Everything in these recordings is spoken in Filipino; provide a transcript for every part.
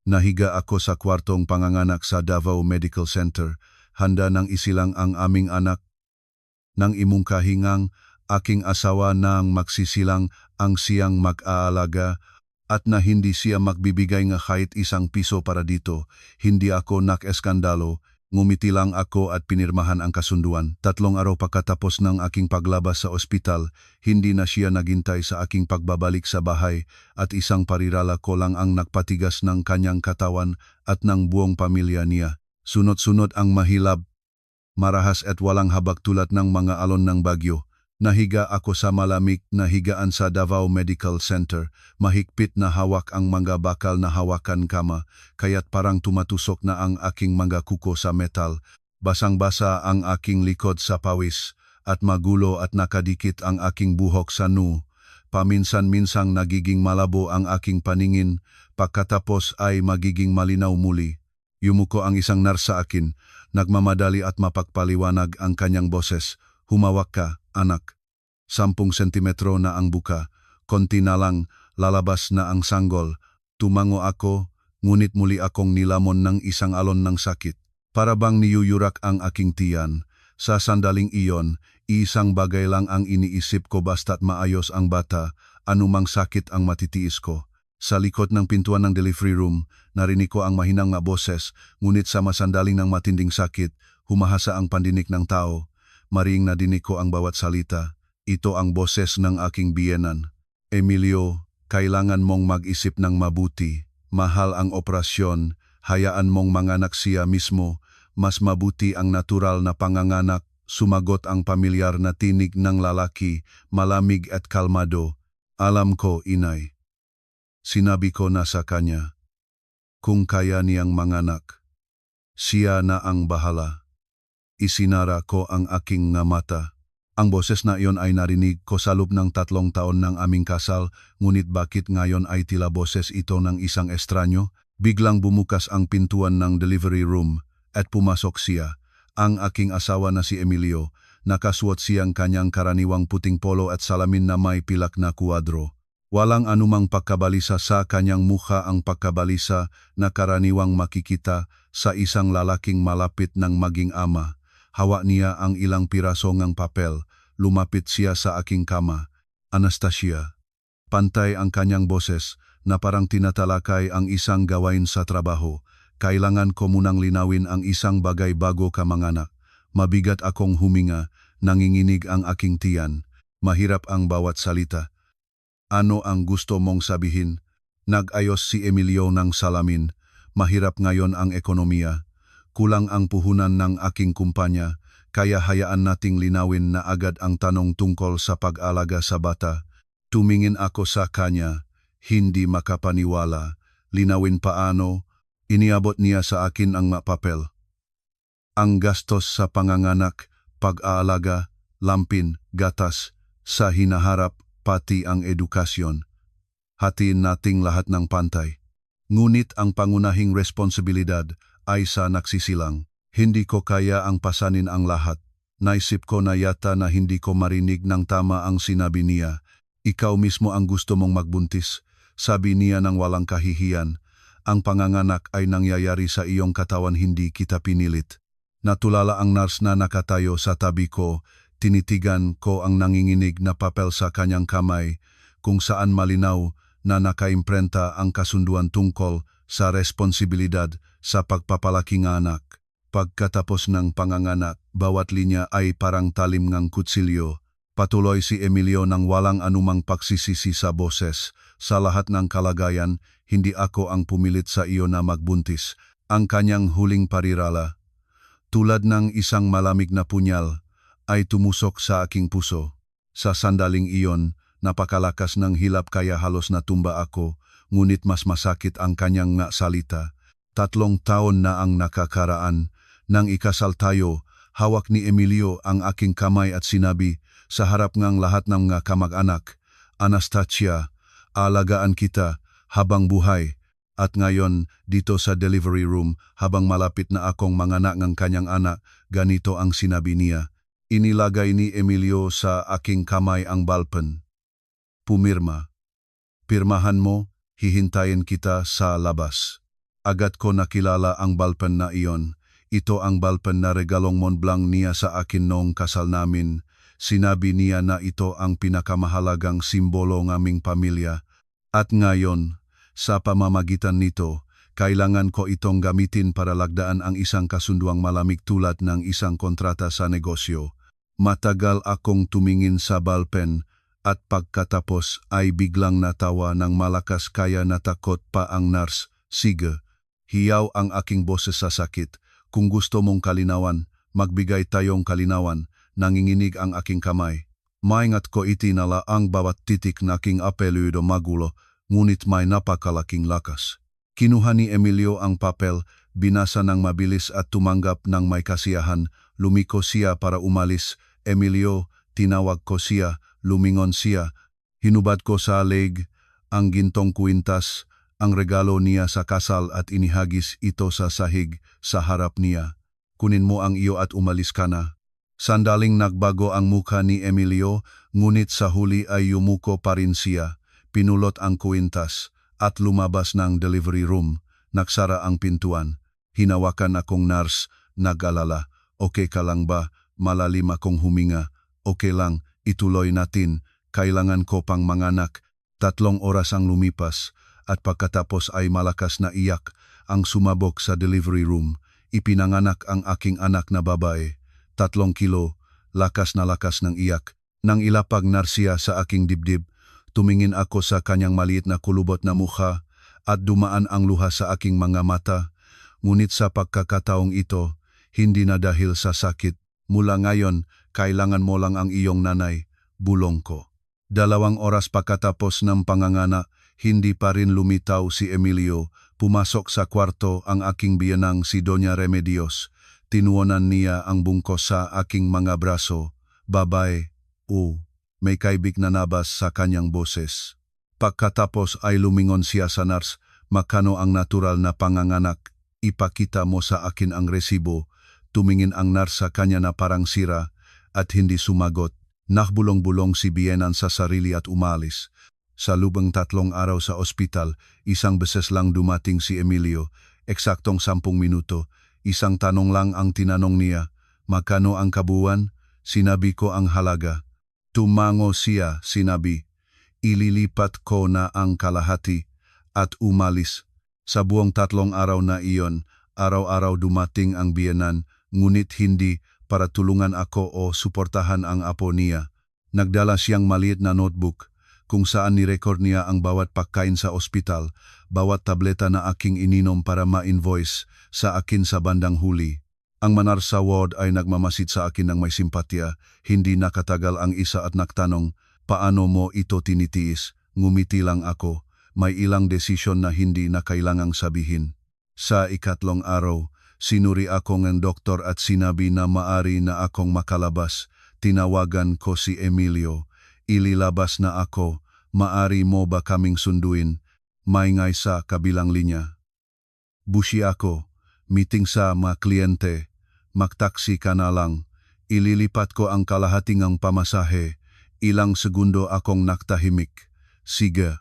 Nahiga ako sa kwartong panganganak sa Davao Medical Center, handa nang isilang ang aming anak. Nang imong kahingang, aking asawa nang magsisilang ang siyang mag-aalaga at na hindi siya magbibigay nga kahit isang piso para dito. Hindi ako nak-eskandalo, ngumiti lang ako at pinirmahan ang kasunduan. 3 araw pagkatapos ng aking paglabas sa ospital, hindi na siya naghintay sa aking pagbabalik sa bahay at isang parirala ko lang ang nagpatigas ng kanyang katawan at ng buong pamilya niya. Sunod-sunod ang mahilab, marahas at walang habag tulad ng mga alon ng bagyo. Nahiga ako sa malamig na higaan sa Davao Medical Center. Mahigpit na hawak ang mga bakal na hawakan kama, kaya't parang tumatusok na ang aking mga kuko sa metal. Basang-basa ang aking likod sa pawis, at magulo at nakadikit ang aking buhok sa noo. Paminsan-minsang nagiging malabo ang aking paningin, pagkatapos ay magiging malinaw muli. Yumuko ang isang nurse sa akin, nagmamadali at mapagpaliwanag ang kanyang boses. Humawak ka, anak. 10 sentimetro na ang buka, konti na lang, lalabas na ang sanggol. Tumango ako, ngunit muli akong nilamon ng isang alon ng sakit. Para bang niyuyurak ang aking tiyan. Sa sandaling iyon, isang bagay lang ang iniisip ko basta't maayos ang bata, anumang sakit ang matitiis ko. Sa likod ng pintuan ng delivery room, narinig ko ang mahinang na boses, ngunit sa masandaling ng matinding sakit, humahasa ang pandinig ng tao. Mariing nadinig ko ang bawat salita. Ito ang boses ng aking biyenan. Emilio, kailangan mong mag-isip ng mabuti. Mahal ang operasyon, hayaan mong manganak siya mismo. Mas mabuti ang natural na panganganak. Sumagot ang pamilyar na tinig ng lalaki, malamig at kalmado. Alam ko, inay. Sinabi ko na sa kanya. Kung kaya niyang manganak, siya na ang bahala. Isinara ko ang aking nga mata. Ang boses na iyon ay narinig ko sa loob ng 3 taon ng aming kasal, ngunit bakit ngayon ay tila boses ito ng isang estranyo? Biglang bumukas ang pintuan ng delivery room at pumasok siya. Ang aking asawa na si Emilio, nakasuot siyang kanyang karaniwang puting polo at salamin na may pilak na kuwadro. Walang anumang pagkabalisa sa kanyang mukha, ang pagkabalisa na karaniwang makikita sa isang lalaking malapit ng maging ama. Hawak niya ang ilang piraso ng papel. Lumapit siya sa aking kama. Anastasia. Pantay ang kanyang boses na parang tinatalakay ang isang gawain sa trabaho. Kailangan ko munang linawin ang isang bagay bago ka manganak. Mabigat akong huminga, nanginginig ang aking tiyan. Mahirap ang bawat salita. Ano ang gusto mong sabihin? Nag-ayos si Emilio ng salamin. Mahirap ngayon ang ekonomiya. Kulang ang puhunan ng aking kumpanya, kaya hayaan nating linawin na agad ang tanong tungkol sa pag-alaga sa bata. Tumingin ako sa kanya, hindi makapaniwala. Linawin paano? Iniabot niya sa akin ang papel. Ang gastos sa panganganak, pag-aalaga, lampin, gatas, sa hinaharap, pati ang edukasyon. Hatiin nating lahat ng pantay. Ngunit ang pangunahing responsibilidad ay sa nagsisilang. Hindi ko kaya ang pasanin ang lahat. Naisip ko na yata na hindi ko marinig ng tama ang sinabi niya. Ikaw mismo ang gusto mong magbuntis. Sabi niya ng walang kahihiyan. Ang panganganak ay nangyayari sa iyong katawan, hindi kita pinilit. Natulala ang nurse na nakatayo sa tabi ko. Tinitigan ko ang nanginginig na papel sa kanyang kamay, kung saan malinaw na nakaimprenta ang kasunduan tungkol sa responsibilidad sa pagpapalaki ng anak. Pagkatapos ng panganganak, bawat linya ay parang talim ng kutsilyo. Patuloy si Emilio nang walang anumang pagsisisi sa boses. Sa lahat ng kalagayan, hindi ako ang pumilit sa iyo na magbuntis. Ang kanyang huling parirala, tulad ng isang malamig na punyal, ay tumusok sa aking puso. Sa sandaling iyon, napakalakas ng hilap kaya halos natumba ako, ngunit mas masakit ang kanyang nga salita. 3 taon na ang nakakaraan. Nang ikasal tayo, hawak ni Emilio ang aking kamay at sinabi sa harap ng lahat ng mga kamag-anak, Anastasia, alagaan kita habang buhay. At ngayon, dito sa delivery room, habang malapit na akong manganak ng kanyang anak, ganito ang sinabi niya. Inilagay ni Emilio sa aking kamay ang ballpen. Pumirma. Pirmahan mo, hihintayin kita sa labas. Agad ko nakilala ang balpen na iyon. Ito ang balpen na regalong Mont Blanc niya sa akin noong kasal namin. Sinabi niya na ito ang pinakamahalagang simbolo ng aming pamilya. At ngayon, sa pamamagitan nito, kailangan ko itong gamitin para lagdaan ang isang kasunduang malamig tulad ng isang kontrata sa negosyo. Matagal akong tumingin sa balpen at pagkatapos ay biglang natawa ng malakas kaya natakot pa ang nurse. Sige, hiyaw ang aking boses sa sakit. Kung gusto mong kalinawan, magbigay tayong kalinawan. Nanginginig ang aking kamay. Maingat ko itinala ang bawat titik na aking apelyido magulo, ngunit may napakalaking lakas. Kinuha ni Emilio ang papel, binasa ng mabilis at tumanggap ng may kasiyahan. Lumiko siya para umalis. Emilio, tinawag ko siya, lumingon siya. Hinubad ko sa leg ang gintong kwintas, ang regalo niya sa kasal at inihagis ito sa sahig sa harap niya. Kunin mo ang iyo at umalis ka na. Sandaling nagbago ang mukha ni Emilio, ngunit sa huli ay yumuko pa rin siya. Pinulot ang kwintas at lumabas ng delivery room. Nagsara ang pintuan. Hinawakan akong nurse, nag-alala. Okay ka lang ba? Malalim akong huminga. Okay lang, ituloy natin. Kailangan ko pang manganak. 3 oras ang lumipas at pagkatapos ay malakas na iyak ang sumabog sa delivery room. Ipinanganak ang aking anak na babae. 3 kilo, lakas na lakas ng iyak. Nang ilapag narsiya sa aking dibdib, tumingin ako sa kanyang maliit na kulubot na mukha at dumaan ang luha sa aking mga mata. Ngunit sa pagkakataong ito, hindi na dahil sa sakit. Mula ngayon, kailangan mo lang ang iyong nanay, bulong ko. 2 oras pagkatapos ng panganganak, hindi pa rin lumitaw si Emilio. Pumasok sa kwarto ang aking biyanang si Doña Remedios. Tinuonan niya ang bungkos sa aking mga braso. Babae, may kaibig na nabas sa kanyang boses. Pagkatapos ay lumingon siya sa nurse. Makano ang natural na panganganak? Ipakita mo sa akin ang resibo. Tumingin ang nurse sa kanya na parang sira at hindi sumagot. Nakbulong-bulong si Bienan sa sarili at umalis. Sa lubang 3 araw sa ospital, 1 beses lang dumating si Emilio. Eksaktong 10 minuto. Isang tanong lang ang tinanong niya. Magkano ang kabuuan? Sinabi ko ang halaga. Tumango siya, sinabi. Ililipat ko na ang kalahati at umalis. Sa buong 3 araw na iyon, araw-araw dumating ang biyenan, ngunit hindi para tulungan ako o suportahan ang apo niya. Nagdala siyang maliit na notebook kung saan nirecord niya ang bawat pagkain sa ospital, bawat tableta na aking ininom para ma-invoice sa akin sa bandang huli. Ang manar sa ward ay nagmamasid sa akin ng may simpatya. Hindi nakatagal ang isa at nagtanong, paano mo ito tinitiis? Ngumiti lang ako. May ilang desisyon na hindi na kailangang sabihin. Sa 3 araw, sinuri ako ng doktor at sinabi na maari na akong makalabas. Tinawagan ko si Emilio. Ililabas na ako. Maari mo ba kaming sunduin? Maingay sa kabilang linya. Busi ako. Meeting sa mga kliyente. Magtaksi ka na lang. Ililipat ko ang kalahating ang pamasahe. Ilang segundo akong naktahimik. Sige.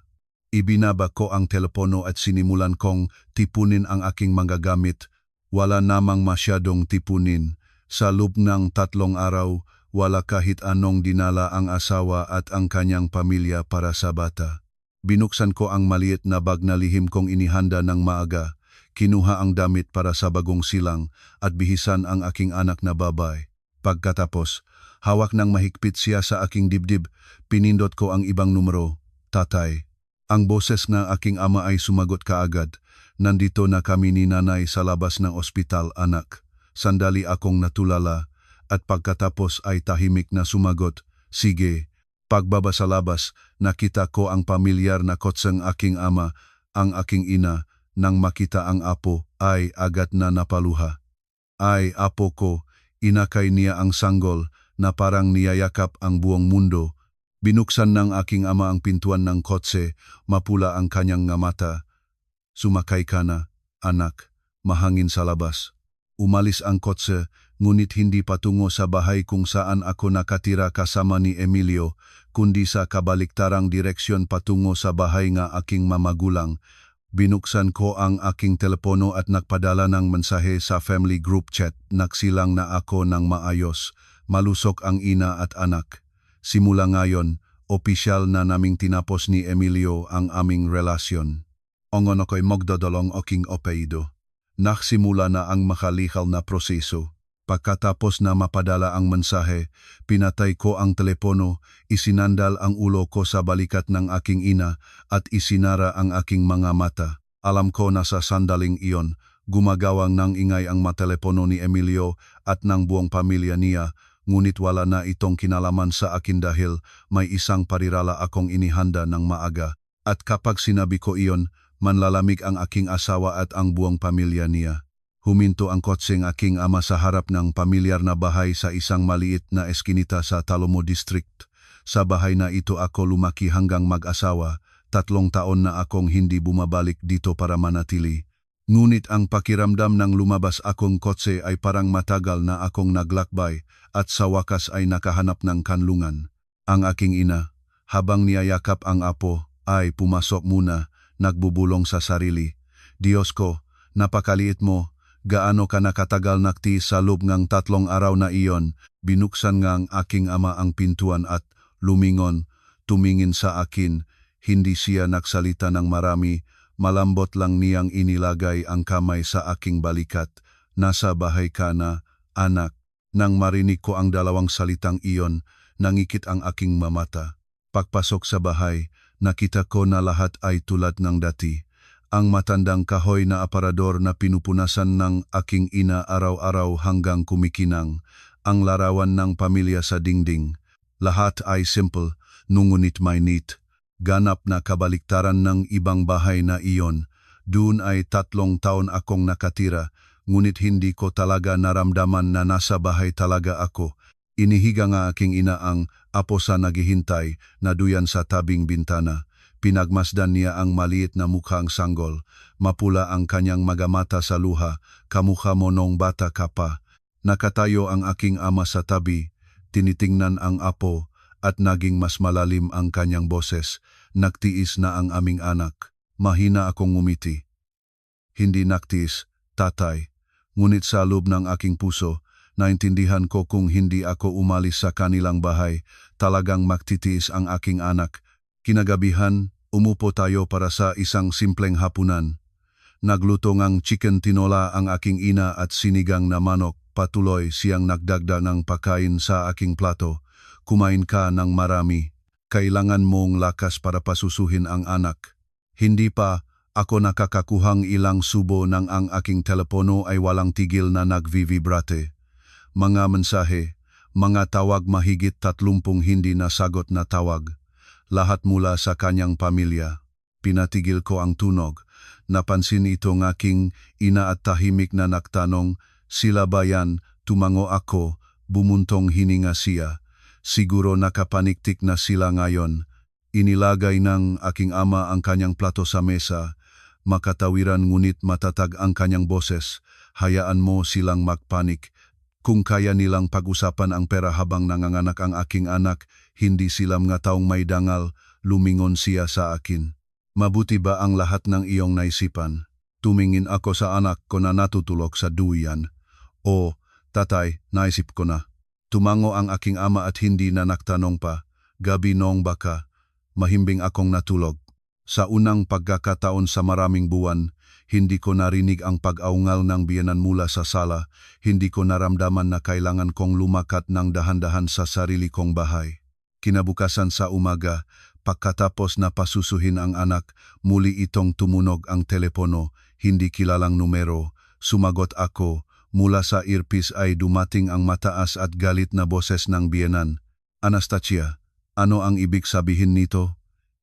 Ibinaba ko ang telepono at sinimulan kong tipunin ang aking mga gamit. Wala namang masyadong tipunin. Sa loob ng 3 araw, wala kahit anong dinala ang asawa at ang kanyang pamilya para sa bata. Binuksan ko ang maliit na bag na lihim kong inihanda ng maaga. Kinuha ang damit para sa bagong silang at bihisan ang aking anak na babae. Pagkatapos, hawak ng mahigpit siya sa aking dibdib, pinindot ko ang ibang numero. Tatay. Ang boses ng aking ama ay sumagot kaagad. Nandito na kami ni nanay sa labas ng ospital, anak. Sandali akong natulala at pagkatapos ay tahimik na sumagot, sige. Pagbaba sa labas, nakita ko ang pamilyar na kotseng aking ama, ang aking ina. Nang makita ang apo, ay agad na napaluha. Ay, apo ko, inakay niya ang sanggol na parang niyayakap ang buong mundo. Binuksan ng aking ama ang pintuan ng kotse, mapula ang kanyang nga mata. Sumakay ka na, anak, mahangin sa labas. Umalis ang kotse, ngunit hindi patungo sa bahay kung saan ako nakatira kasama ni Emilio, kundi sa kabaliktarang direksyon patungo sa bahay nga aking mamagulang. Binuksan ko ang aking telepono at nagpadala ng mensahe sa family group chat. Nagsilang na ako ng maayos. Malusok ang ina at anak. Simula ngayon, opisyal na naming tinapos ni Emilio ang aming relasyon. Ongon ako'y magdadalong aking apelyido. Nagsimula na ang makalihal na proseso. Pagkatapos na mapadala ang mensahe, pinatay ko ang telepono, isinandal ang ulo ko sa balikat ng aking ina at isinara ang aking mga mata. Alam ko na sa sandaling iyon, gumagawang ng ingay ang matelepono ni Emilio at ng buong pamilya niya, ngunit wala na itong kinalaman sa akin dahil may isang parirala akong inihanda ng maaga. At kapag sinabi ko iyon, manlalamig ang aking asawa at ang buong pamilya niya. Huminto ang kotseng aking ama sa harap ng pamilyar na bahay sa isang maliit na eskinita sa Talomo District. Sa bahay na ito ako lumaki hanggang mag-asawa, 3 taon na akong hindi bumabalik dito para manatili. Ngunit ang pakiramdam ng lumabas akong kotse ay parang matagal na akong naglakbay at sa wakas ay nakahanap ng kanlungan. Ang aking ina, habang niyayakap ang apo, ay pumasok muna, nagbubulong sa sarili. Diyos ko, napakaliit mo. Gaano ka nakatagal nakti sa loob ng 3 araw na iyon, binuksan ng aking ama ang pintuan at lumingon, tumingin sa akin, hindi siya nagsalita ng marami, malambot lang niyang inilagay ang kamay sa aking balikat. Nasa bahay ka na, anak. Nang marinig ko ang 2 salitang iyon, nangikit ang aking mamata. Pagpasok sa bahay, nakita ko na lahat ay tulad ng dati. Ang matandang kahoy na aparador na pinupunasan ng aking ina araw-araw hanggang kumikinang, ang larawan ng pamilya sa dingding. Lahat ay simple, ngunit may neat. Ganap na kabaliktaran ng ibang bahay na iyon. Doon ay 3 taon akong nakatira, ngunit hindi ko talaga naramdaman na nasa bahay talaga ako. Inihiga nga aking ina ang apo sa naghihintay na duyan sa tabing bintana. Pinagmasdan niya ang maliit na mukhang sanggol, mapula ang kanyang magamata sa luha, kamukha mo nung bata ka pa. Nakatayo ang aking ama sa tabi, tinitingnan ang apo, at naging mas malalim ang kanyang boses. Nagtiis na ang aming anak. Mahina akong ngumiti. Hindi nagtiis, tatay. Ngunit sa loob ng aking puso, naintindihan ko kung hindi ako umalis sa kanilang bahay, talagang magtitiis ang aking anak. Kinagabihan, umupo tayo para sa isang simpleng hapunan. Nagluto ng chicken tinola ang aking ina at sinigang na manok. Patuloy siyang nagdagda ng pagkain sa aking plato. Kumain ka ng marami. Kailangan mong lakas para pasusuhin ang anak. Hindi pa ako nakakakuhang ilang subo ng ang aking telepono ay walang tigil na nagvivibrate. Mga mensahe, mga tawag mahigit 30 hindi nasagot na tawag. Lahat mula sa kanyang pamilya. Pinatigil ko ang tunog. Napansin ito ng aking ina at tahimik na nagtanong, sila ba yan? Tumango ako, bumuntong hininga siya. Siguro nakapaniktik na sila ngayon. Inilagay ng aking ama ang kanyang plato sa mesa. Makatawiran ngunit matatag ang kanyang boses. Hayaan mo silang magpanik. Kung kaya nilang pag-usapan ang pera habang nanganganak ang aking anak, hindi sila mga taong may dangal, lumingon siya sa akin. Mabuti ba ang lahat ng iyong naisipan? Tumingin ako sa anak ko na natutulog sa duyan. O, tatay, naisip ko na. Tumango ang aking ama at hindi na nagtanong pa. Gabi noong baka, mahimbing akong natulog. Sa unang pagkakataon sa maraming buwan, hindi ko narinig ang pag-aungal ng biyenan mula sa sala, hindi ko naramdaman na kailangan kong lumakat ng dahan-dahan sa sarili kong bahay. Kinabukasan sa umaga, pagkatapos na pasusuhin ang anak, muli itong tumunog ang telepono, hindi kilalang numero. Sumagot ako, mula sa earpiece ay dumating ang mataas at galit na boses ng biyenan. Anastasia, ano ang ibig sabihin nito?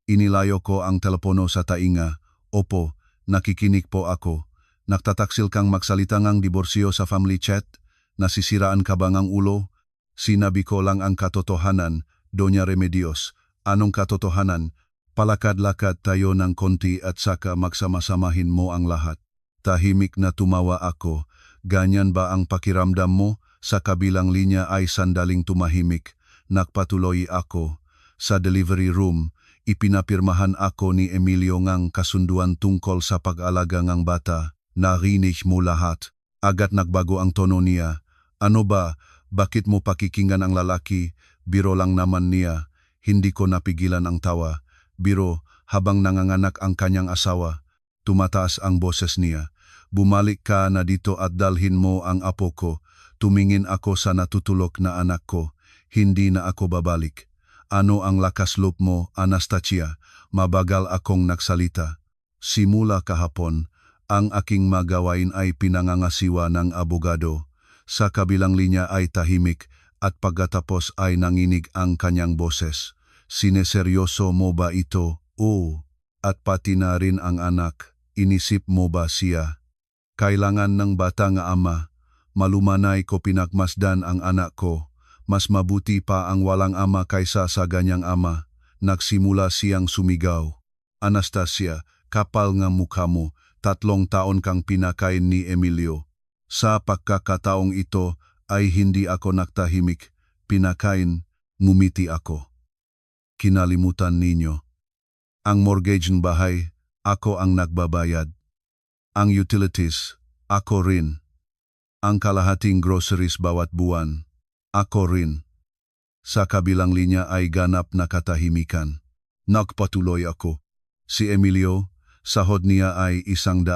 Inilayo ko ang telepono sa tainga. Opo, nakikinig po ako. Nagtataksil kang magsalita ngang diborsyo sa family chat? Nasisiraan ka ba ngang ulo? Sinabi ko lang ang katotohanan, Doña Remedios. Anong katotohanan? Palakad-lakad tayo ng konti at saka magsama-samahin mo ang lahat. Tahimik na tumawa ako. Ganyan ba ang pakiramdam mo? Sa kabilang linya ay sandaling tumahimik. Nagpatuloy ako. Sa delivery room, ipinapirmahan ako ni Emilio ngang kasunduan tungkol sa pag-alaga ngang bata. Narinig mo lahat. Agad nagbago ang tono niya. Ano ba? Bakit mo pakikinggan ang lalaki? Biro lang naman niya. Hindi ko napigilan ang tawa. Biro, habang nanganganak ang kanyang asawa. Tumataas ang boses niya. Bumalik ka na dito at dalhin mo ang apo ko. Tumingin ako sa natutulog na anak ko. Hindi na ako babalik. Ano ang lakas loob mo, Anastasia? Mabagal akong nagsalita. Simula kahapon, ang aking magawain ay pinangangasiwa ng abogado. Sa kabilang linya ay tahimik at pagkatapos ay nanginig ang kanyang boses. Sineseryoso mo ba ito? Oo. At pati na rin ang anak. Inisip mo ba siya? Kailangan ng bata nga ama. Malumanay ko pinagmasdan ang anak ko. Mas mabuti pa ang walang ama kaysa sa ganyang ama. Nagsimula siyang sumigaw. Anastasia, kapal nga mukha mo. 3 taon kang pinakain ni Emilio. Sa pagkakataong ito ay hindi ako nagtahimik. Pinakain, ngumiti ako. Kinalimutan ninyo. Ang mortgage ng bahay, ako ang nagbabayad. Ang utilities, ako rin. Ang kalahating groceries bawat buwan, ako rin. Sa kabilang linya ay ganap na katahimikan. Nagpatuloy ako. Si Emilio, sahod niya ay 100,000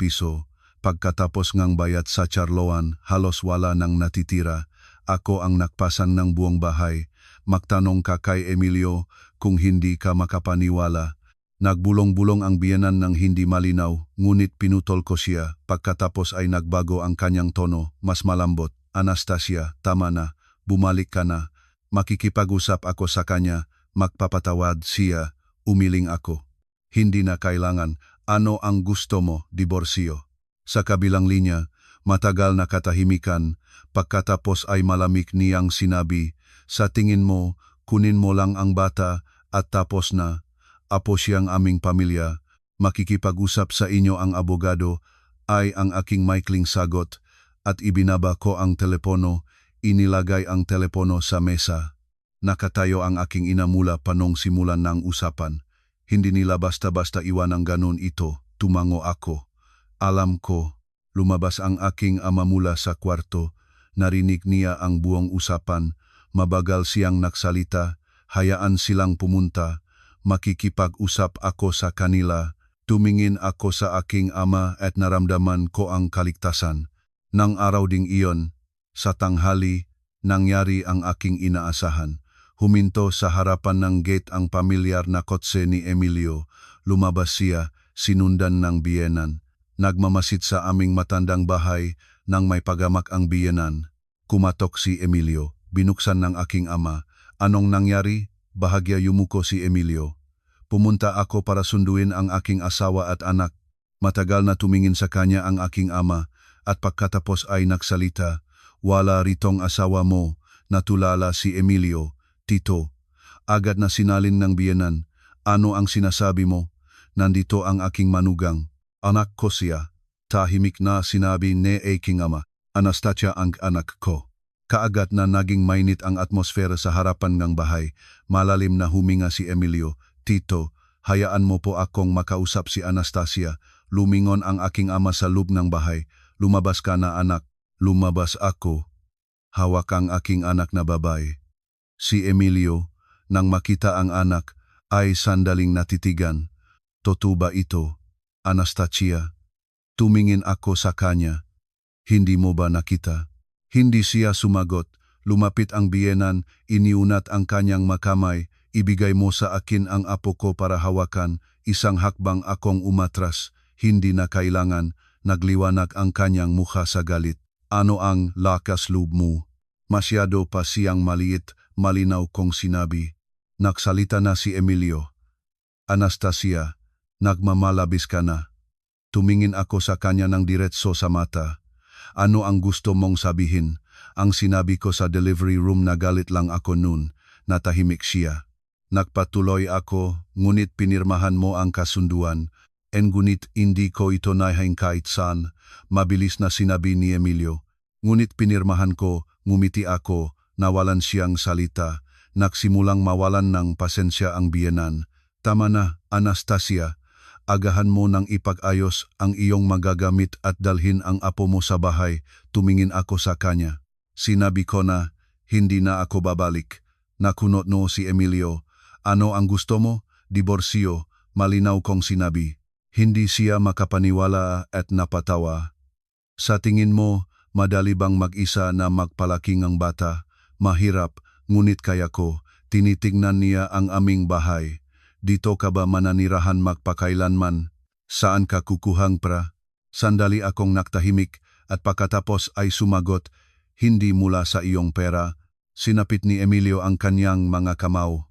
piso. Pagkatapos ngang bayad sa charloan, halos wala nang natitira. Ako ang nagpasan ng buong bahay. Magtanong ka kay Emilio kung hindi ka makapaniwala. Nagbulong-bulong ang biyenan ng hindi malinaw, ngunit pinutol ko siya. Pagkatapos ay nagbago ang kanyang tono, mas malambot. Anastasia, tama na. Bumalik ka na. Makikipag-usap ako sa kanya. Magpapatawad siya. Umiling ako. Hindi na kailangan. Ano ang gusto mo, diborsyo? Sa kabilang linya, matagal na katahimikan. Pagkatapos ay malamig niyang sinabi, sa tingin mo, kunin mo lang ang bata at tapos na. Apo siyang aming pamilya. Makikipag-usap sa inyo ang abogado ay ang aking maikling sagot at ibinaba ko ang telepono. Inilagay ang telepono sa mesa. Nakatayo ang aking ina mula panong simulan ng usapan. Hindi nila basta-basta iwan ang ganun ito. Tumango ako. Alam ko. Lumabas ang aking ama mula sa kwarto. Narinig niya ang buong usapan. Mabagal siyang nagsalita. Hayaan silang pumunta. Makikipag-usap ako sa kanila. Tumingin ako sa aking ama at naramdaman ko ang kaligtasan. Nang araw ding iyon, sa tanghali, nangyari ang aking inaasahan. Huminto sa harapan ng gate ang pamilyar na kotse ni Emilio. Lumabas siya, sinundan ng biyenan. Nagmamasid sa aming matandang bahay nang may pagamak ang biyenan. Kumatok si Emilio. Binuksan ng aking ama. Anong nangyari? Bahagya yumuko si Emilio. Pumunta ako para sunduin ang aking asawa at anak. Matagal na tumingin sa kanya ang aking ama at pagkatapos ay nagsalita. Wala ritong asawa mo. Natulala si Emilio. Tito, agad na sinalin ng biyenan. Ano ang sinasabi mo? Nandito ang aking manugang. Anak ko siya. Tahimik na sinabi ni aking ama. Anastasia ang anak ko. Kaagad na naging mainit ang atmosfera sa harapan ng bahay. Malalim na huminga si Emilio. Tito, hayaan mo po akong makausap si Anastasia. Lumingon ang aking ama sa loob ng bahay. Lumabas ka na anak. Lumabas ako. Hawak ang aking anak na babae. Si Emilio, nang makita ang anak, ay sandaling natitigan. Totoo ba ito, Anastasia? Tumingin ako sa kanya. Hindi mo ba nakita? Hindi siya sumagot. Lumapit ang biyenan, iniunat ang kanyang makamay. Ibigay mo sa akin ang apo ko para hawakan. Isang hakbang akong umatras. Hindi na kailangan. Nagliwanag ang kanyang mukha sa galit. Ano ang lakas loob mo? Masyado pa siyang maliit. Malinaw kong sinabi. Nagsalita na si Emilio. Anastasia, nagmamalabis ka na. Tumingin ako sa kanya ng diretso sa mata. Ano ang gusto mong sabihin? Ang sinabi ko sa delivery room na galit lang ako noon. Natahimik siya. Nagpatuloy ako, ngunit pinirmahan mo ang kasunduan. Ngunit hindi ko ito nahain kahit saan. Mabilis na sinabi ni Emilio. Ngunit pinirmahan ko, ngumiti ako. Nawalan siyang salita, nagsimulang mawalan ng pasensya ang biyenan. Tama na, Anastasia. Agahan mo nang ipag-ayos ang iyong magagamit at dalhin ang apo mo sa bahay. Tumingin ako sa kanya. Sinabi ko na, hindi na ako babalik. Nakunot no si Emilio. Ano ang gusto mo? Diborsyo, malinaw kong sinabi. Hindi siya makapaniwala at napatawa. Sa tingin mo, madali bang mag-isa na magpalaking ang bata? Mahirap, ngunit kaya ko. Tinitingnan niya ang aming bahay. Dito ka ba mananirahan magpakailanman? Saan ka kukuhang pra? Sandali akong naktahimik at pagkatapos ay sumagot, hindi mula sa iyong pera. Sinapit ni Emilio ang kanyang mga kamao.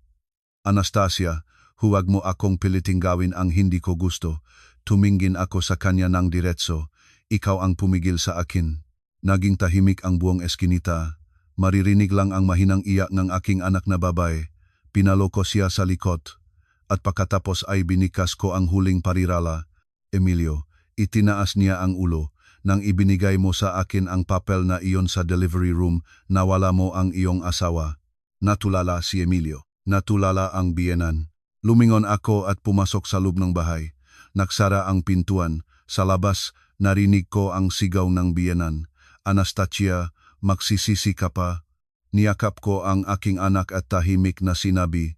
Anastasia, huwag mo akong piliting gawin ang hindi ko gusto. Tumingin ako sa kanya ng diretso. Ikaw ang pumigil sa akin. Naging tahimik ang buong eskinita. Maririnig lang ang mahinang iyak ng aking anak na babae. Pinaloko siya sa likod. At pagkatapos ay binikas ko ang huling parirala. Emilio, itinaas niya ang ulo. Nang ibinigay mo sa akin ang papel na iyon sa delivery room, nawala mo ang iyong asawa. Natulala si Emilio. Natulala ang biyenan. Lumingon ako at pumasok sa loob ng bahay. Naksara ang pintuan. Sa labas, narinig ko ang sigaw ng biyenan. Anastasia, magsisisi ka pa. Niyakap ko ang aking anak at tahimik na sinabi,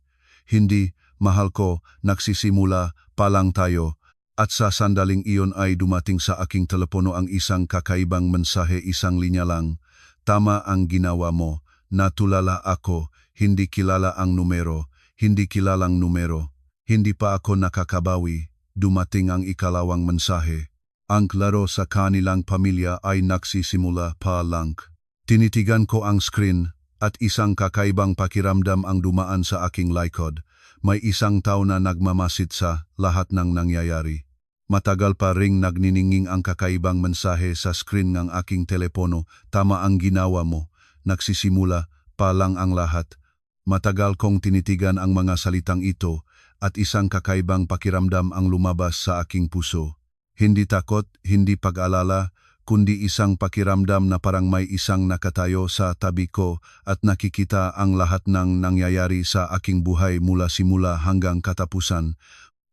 hindi, mahal ko, nagsisimula pa lang tayo. At sa sandaling iyon ay dumating sa aking telepono ang isang kakaibang mensahe, isang linya lang. Tama ang ginawa mo. Natulala ako. Hindi kilala ang numero. Hindi kilalang numero. Hindi pa ako nakakabawi. Dumating ang ikalawang mensahe. Ang klaro sa kanilang pamilya ay nagsisimula pa lang. Tinitigan ko ang screen at isang kakaibang pakiramdam ang dumaan sa aking likod. May isang tao na nagmamasid sa lahat ng nangyayari. Matagal pa ring nagnininging ang kakaibang mensahe sa screen ng aking telepono. Tama ang ginawa mo. Nagsisimula pa lang ang lahat. Matagal kong tinitigan ang mga salitang ito at isang kakaibang pakiramdam ang lumabas sa aking puso. Hindi takot, hindi pag-alala, kundi isang pakiramdam na parang may isang nakatayo sa tabi ko at nakikita ang lahat ng nangyayari sa aking buhay mula simula hanggang katapusan.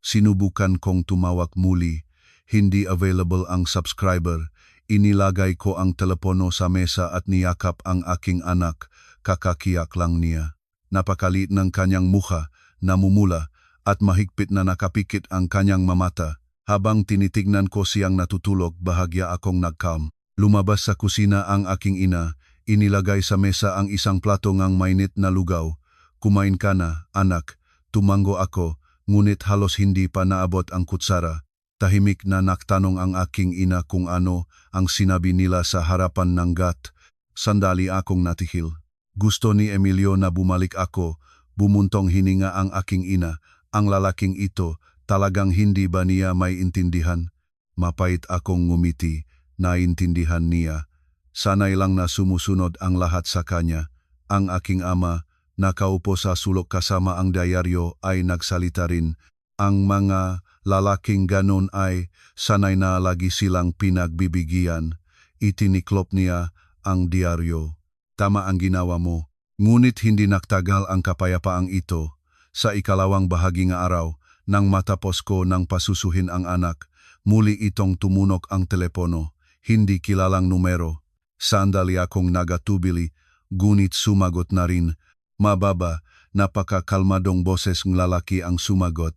Sinubukan kong tumawag muli. Hindi available ang subscriber. Inilagay ko ang telepono sa mesa at niyakap ang aking anak. Kakakiyak lang niya. Napakaliit ng kanyang mukha, namumula, at mahigpit na nakapikit ang kanyang mamata. Habang tinitignan ko siyang natutulog, bahagya akong nagkam. Lumabas sa kusina ang aking ina. Inilagay sa mesa ang isang plato ng mainit na lugaw. Kumain ka na, anak. Tumango ako, ngunit halos hindi pa naabot ang kutsara. Tahimik na naktanong ang aking ina kung ano ang sinabi nila sa harapan ng gat. Sandali akong natihil. Gusto ni Emilio na bumalik ako. Bumuntong hininga ang aking ina. Ang lalaking ito, talagang hindi ba niya may intindihan? Mapait akong ngumiti, naintindihan niya. Sanay lang na sumusunod ang lahat sa kanya. Ang aking ama, nakaupo sa sulok kasama ang diaryo ay nagsalita rin. Ang mga lalaking ganon ay sanay na lagi silang pinagbibigyan. Itiniklop niya ang diaryo. Tama ang ginawa mo. Ngunit hindi nagtagal ang kapayapaang ito. Sa ikalawang bahagi ng araw, nang matapos ko ng pasusuhin ang anak, muli itong tumunok ang telepono. Hindi kilalang numero. Sandali akong nagatubili, ngunit sumagot na rin. Mababa, napakakalmadong boses ng lalaki ang sumagot.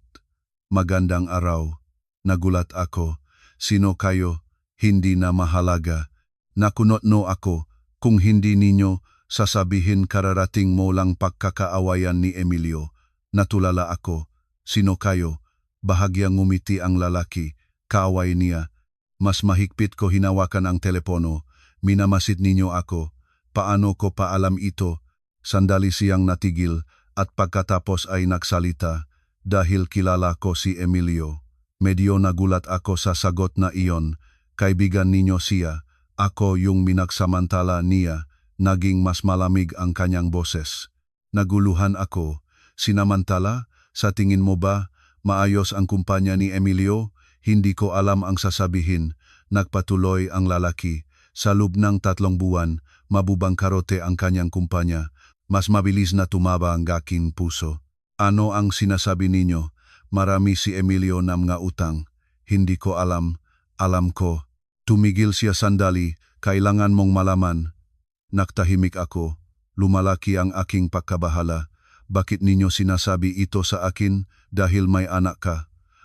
Magandang araw. Nagulat ako. Sino kayo? Hindi na mahalaga. Nakunot no ako. Kung hindi ninyo, sasabihin kararating mo lang pagkakaawayan ni Emilio. Natulala ako. Sino kayo? Bahagyang ngumiti ang lalaki. Kaaway niya. Mas mahigpit ko hinawakan ang telepono. Minamasid ninyo ako. Paano ko pa alam ito? Sandali siyang natigil at pagkatapos ay nagsalita. Dahil kilala ko si Emilio. Medyo nagulat ako sa sagot na iyon. Kaibigan ninyo siya. Ako yung minagsamantala niya. Naging mas malamig ang kanyang boses. Naguluhan ako. Sinamantala? Sa tingin mo ba, maayos ang kumpanya ni Emilio? Hindi ko alam ang sasabihin. Nagpatuloy ang lalaki. Sa loob ng 3 buwan, mabubangkarote ang kanyang kumpanya. Mas mabilis na tumaba ang aking puso. Ano ang sinasabi ninyo? Marami si Emilio na mga utang. Hindi ko alam. Alam ko. Tumigil siya sandali. Kailangan mong malaman. Naktahimik ako. Lumalaki ang aking pagkabahala. Bakit ninyo sinasabi ito sa akin dahil may anak ka?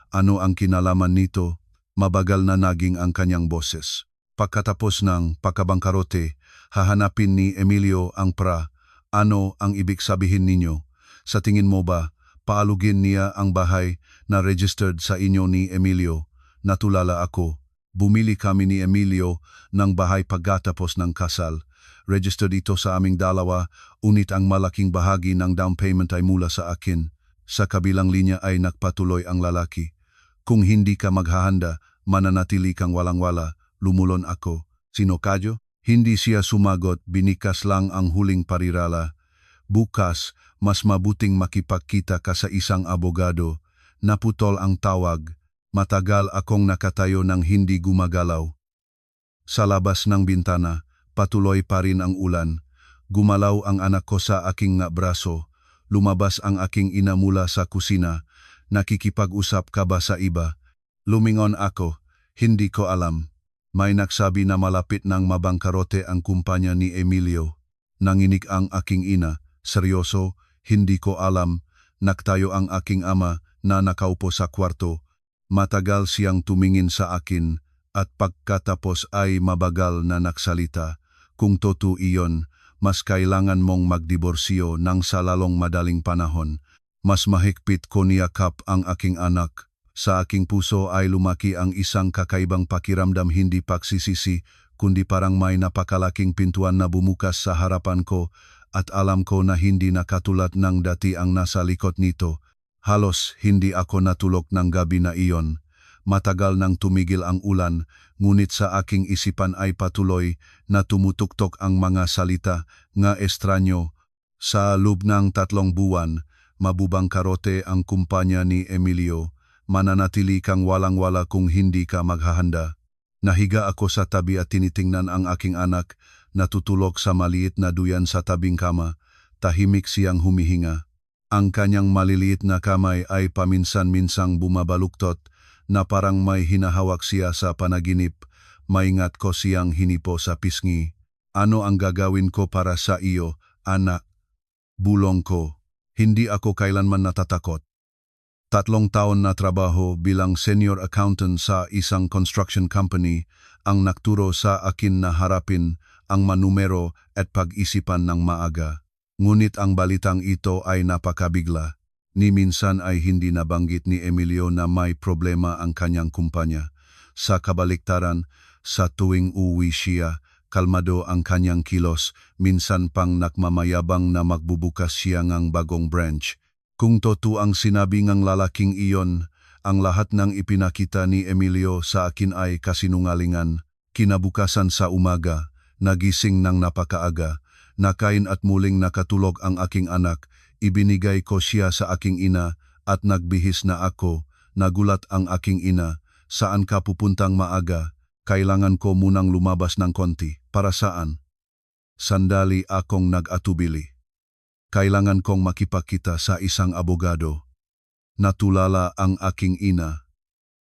Ano ang kinalaman nito? Mabagal na naging ang kanyang boses. Pagkatapos ng pagkabangkarote, hahanapin ni Emilio ang pra. Ano ang ibig sabihin ninyo? Sa tingin mo ba, paalugin niya ang bahay na registered sa inyo ni Emilio? Natulala ako. Bumili kami ni Emilio ng bahay pagkatapos ng kasal. Registered ito sa aming dalawa, unit ang malaking bahagi ng down payment ay mula sa akin. Sa kabilang linya ay nagpatuloy ang lalaki. Kung hindi ka maghahanda, mananatili kang walang-wala. Lumulon ako. Sino kayo? Hindi siya sumagot, binikas lang ang huling parirala. Bukas, mas mabuting makipagkita ka sa isang abogado. Naputol ang tawag. Matagal akong nakatayo ng hindi gumagalaw. Sa labas ng bintana, patuloy pa rin ang ulan. Gumalaw ang anak ko sa aking nga braso. Lumabas ang aking ina mula sa kusina. Nakikipag-usap ka ba sa iba? Lumingon ako. Hindi ko alam. May nagsabi na malapit ng mabangkarote ang kumpanya ni Emilio. Nanginig ang aking ina. Seryoso, hindi ko alam. Naktayo ang aking ama na nakaupo sa kwarto. Matagal siyang tumingin sa akin at pagkatapos ay mabagal na nagsalita. Kung totoo iyon, mas kailangan mong magdiborsyo nang sa lalong madaling panahon. Mas mahigpit ko niyakap ang aking anak. Sa aking puso ay lumaki ang isang kakaibang pakiramdam, hindi pagsisisi, kundi parang may napakalaking pintuan na bumukas sa harapan ko at alam ko na hindi na katulad ng dati ang nasa likod nito. Halos hindi ako natulog ng gabi na iyon. Matagal nang tumigil ang ulan, ngunit sa aking isipan ay patuloy na tumutuktok ang mga salita nga estranyo. Sa loob ng 3 buwan, mabubangkarote ang kumpanya ni Emilio. Mananatili kang walang-wala kung hindi ka maghahanda. Nahiga ako sa tabi at tinitingnan ang aking anak, natutulog sa maliit na duyan sa tabing kama. Tahimik siyang humihinga. Ang kanyang maliliit na kamay ay paminsan-minsang bumabaluktot na parang may hinahawak siya sa panaginip. Maingat ko siyang hinipo sa pisngi. Ano ang gagawin ko para sa iyo, anak? Bulong ko. Hindi ako kailanman natatakot. 3 taon na trabaho bilang senior accountant sa isang construction company ang nagturo sa akin na harapin ang manumero at pag-isipan ng maaga. Ngunit ang balitang ito ay napakabigla. Ni minsan ay hindi nabanggit ni Emilio na may problema ang kanyang kumpanya. Sa kabaliktaran, sa tuwing uwi siya, kalmado ang kanyang kilos, minsan pang nakmamayabang na magbubukas siya ng bagong branch. Kung totoo ang sinabi ng lalaking iyon, ang lahat ng ipinakita ni Emilio sa akin ay kasinungalingan. Kinabukasan sa umaga, nagising ng napakaaga, nakain at muling nakatulog ang aking anak, ibinigay ko siya sa aking ina at nagbihis na ako. Nagulat ang aking ina, saan ka pupuntang maaga? Kailangan ko munang lumabas ng konti. Para saan? Sandali akong nag-atubili. Kailangan kong makipagkita sa isang abogado. Natulala ang aking ina.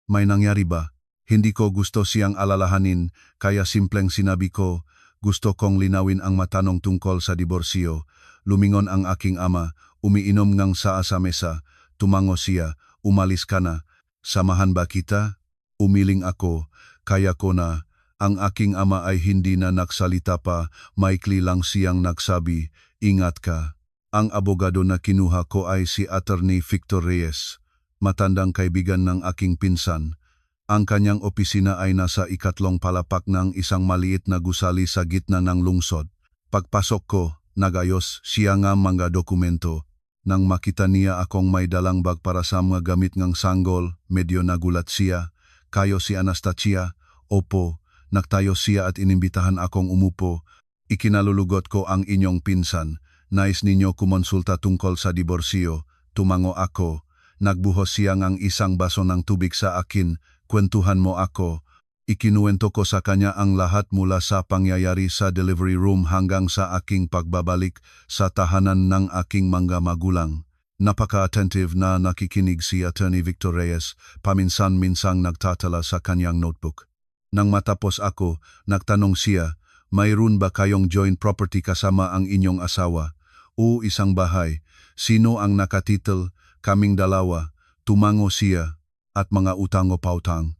May nangyari ba? Hindi ko gusto siyang alalahanin, kaya simpleng sinabi ko, gusto kong linawin ang matanong tungkol sa diborsyo. Lumingon ang aking ama, umiinom ng saa sa mesa, tumango siya, umalis ka na. Samahan ba kita? Umiling ako, kaya ko na. Ang aking ama ay hindi na nagsalita pa, maikli lang siyang nagsabi, ingat ka. Ang abogado na kinuha ko ay si Attorney Victor Reyes, matandang kaibigan ng aking pinsan. Ang kanyang opisina ay nasa 3 palapak ng isang maliit na gusali sa gitna ng lungsod. Pagpasok ko, nagayos siya ng mga dokumento. Nang makita niya akong may dalang bag para sa mga gamit ng sanggol, medyo nagulat siya. Kayo si Anastasia? Opo. Nagtayo siya at inimbitahan akong umupo. Ikinalulugot ko ang inyong pinsan. Nais ninyo kumonsulta tungkol sa diborsyo. Tumango ako. Nagbuhos siya ng isang baso ng tubig sa akin. Kwentuhan mo ako. Ikinuwento ko sa kanya ang lahat mula sa pangyayari sa delivery room hanggang sa aking pagbabalik sa tahanan ng aking mga magulang. Napaka-attentive na nakikinig si Attorney Victor Reyes, paminsan-minsang nagtatala sa kanyang notebook. Nang matapos ako, nagtanong siya, mayroon ba kayong joint property kasama ang inyong asawa? O isang bahay? Sino ang nakatitle? Kaming dalawa. Tumango siya, at mga utang o pautang.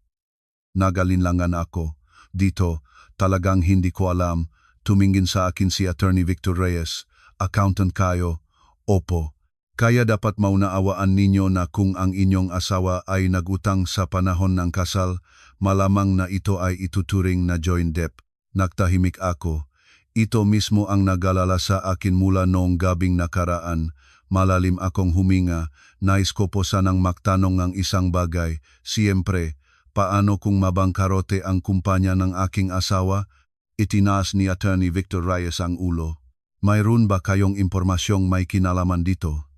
Nagalinlangan ako. Dito, talagang hindi ko alam. Tumingin sa akin si Attorney Victor Reyes. Accountant kayo? Opo. Kaya dapat maunaawaan ninyo na kung ang inyong asawa ay nagutang sa panahon ng kasal, malamang na ito ay ituturing na joint debt. Nagtahimik ako. Ito mismo ang nagalala sa akin mula noong gabing nakaraan. Malalim akong huminga. Nais ko po sanang magtanong ng isang bagay. Siyempre, paano kung mabangkarote ang kumpanya ng aking asawa? Itinaas ni Attorney Victor Reyes ang ulo. Mayroon ba kayong impormasyong may kinalaman dito?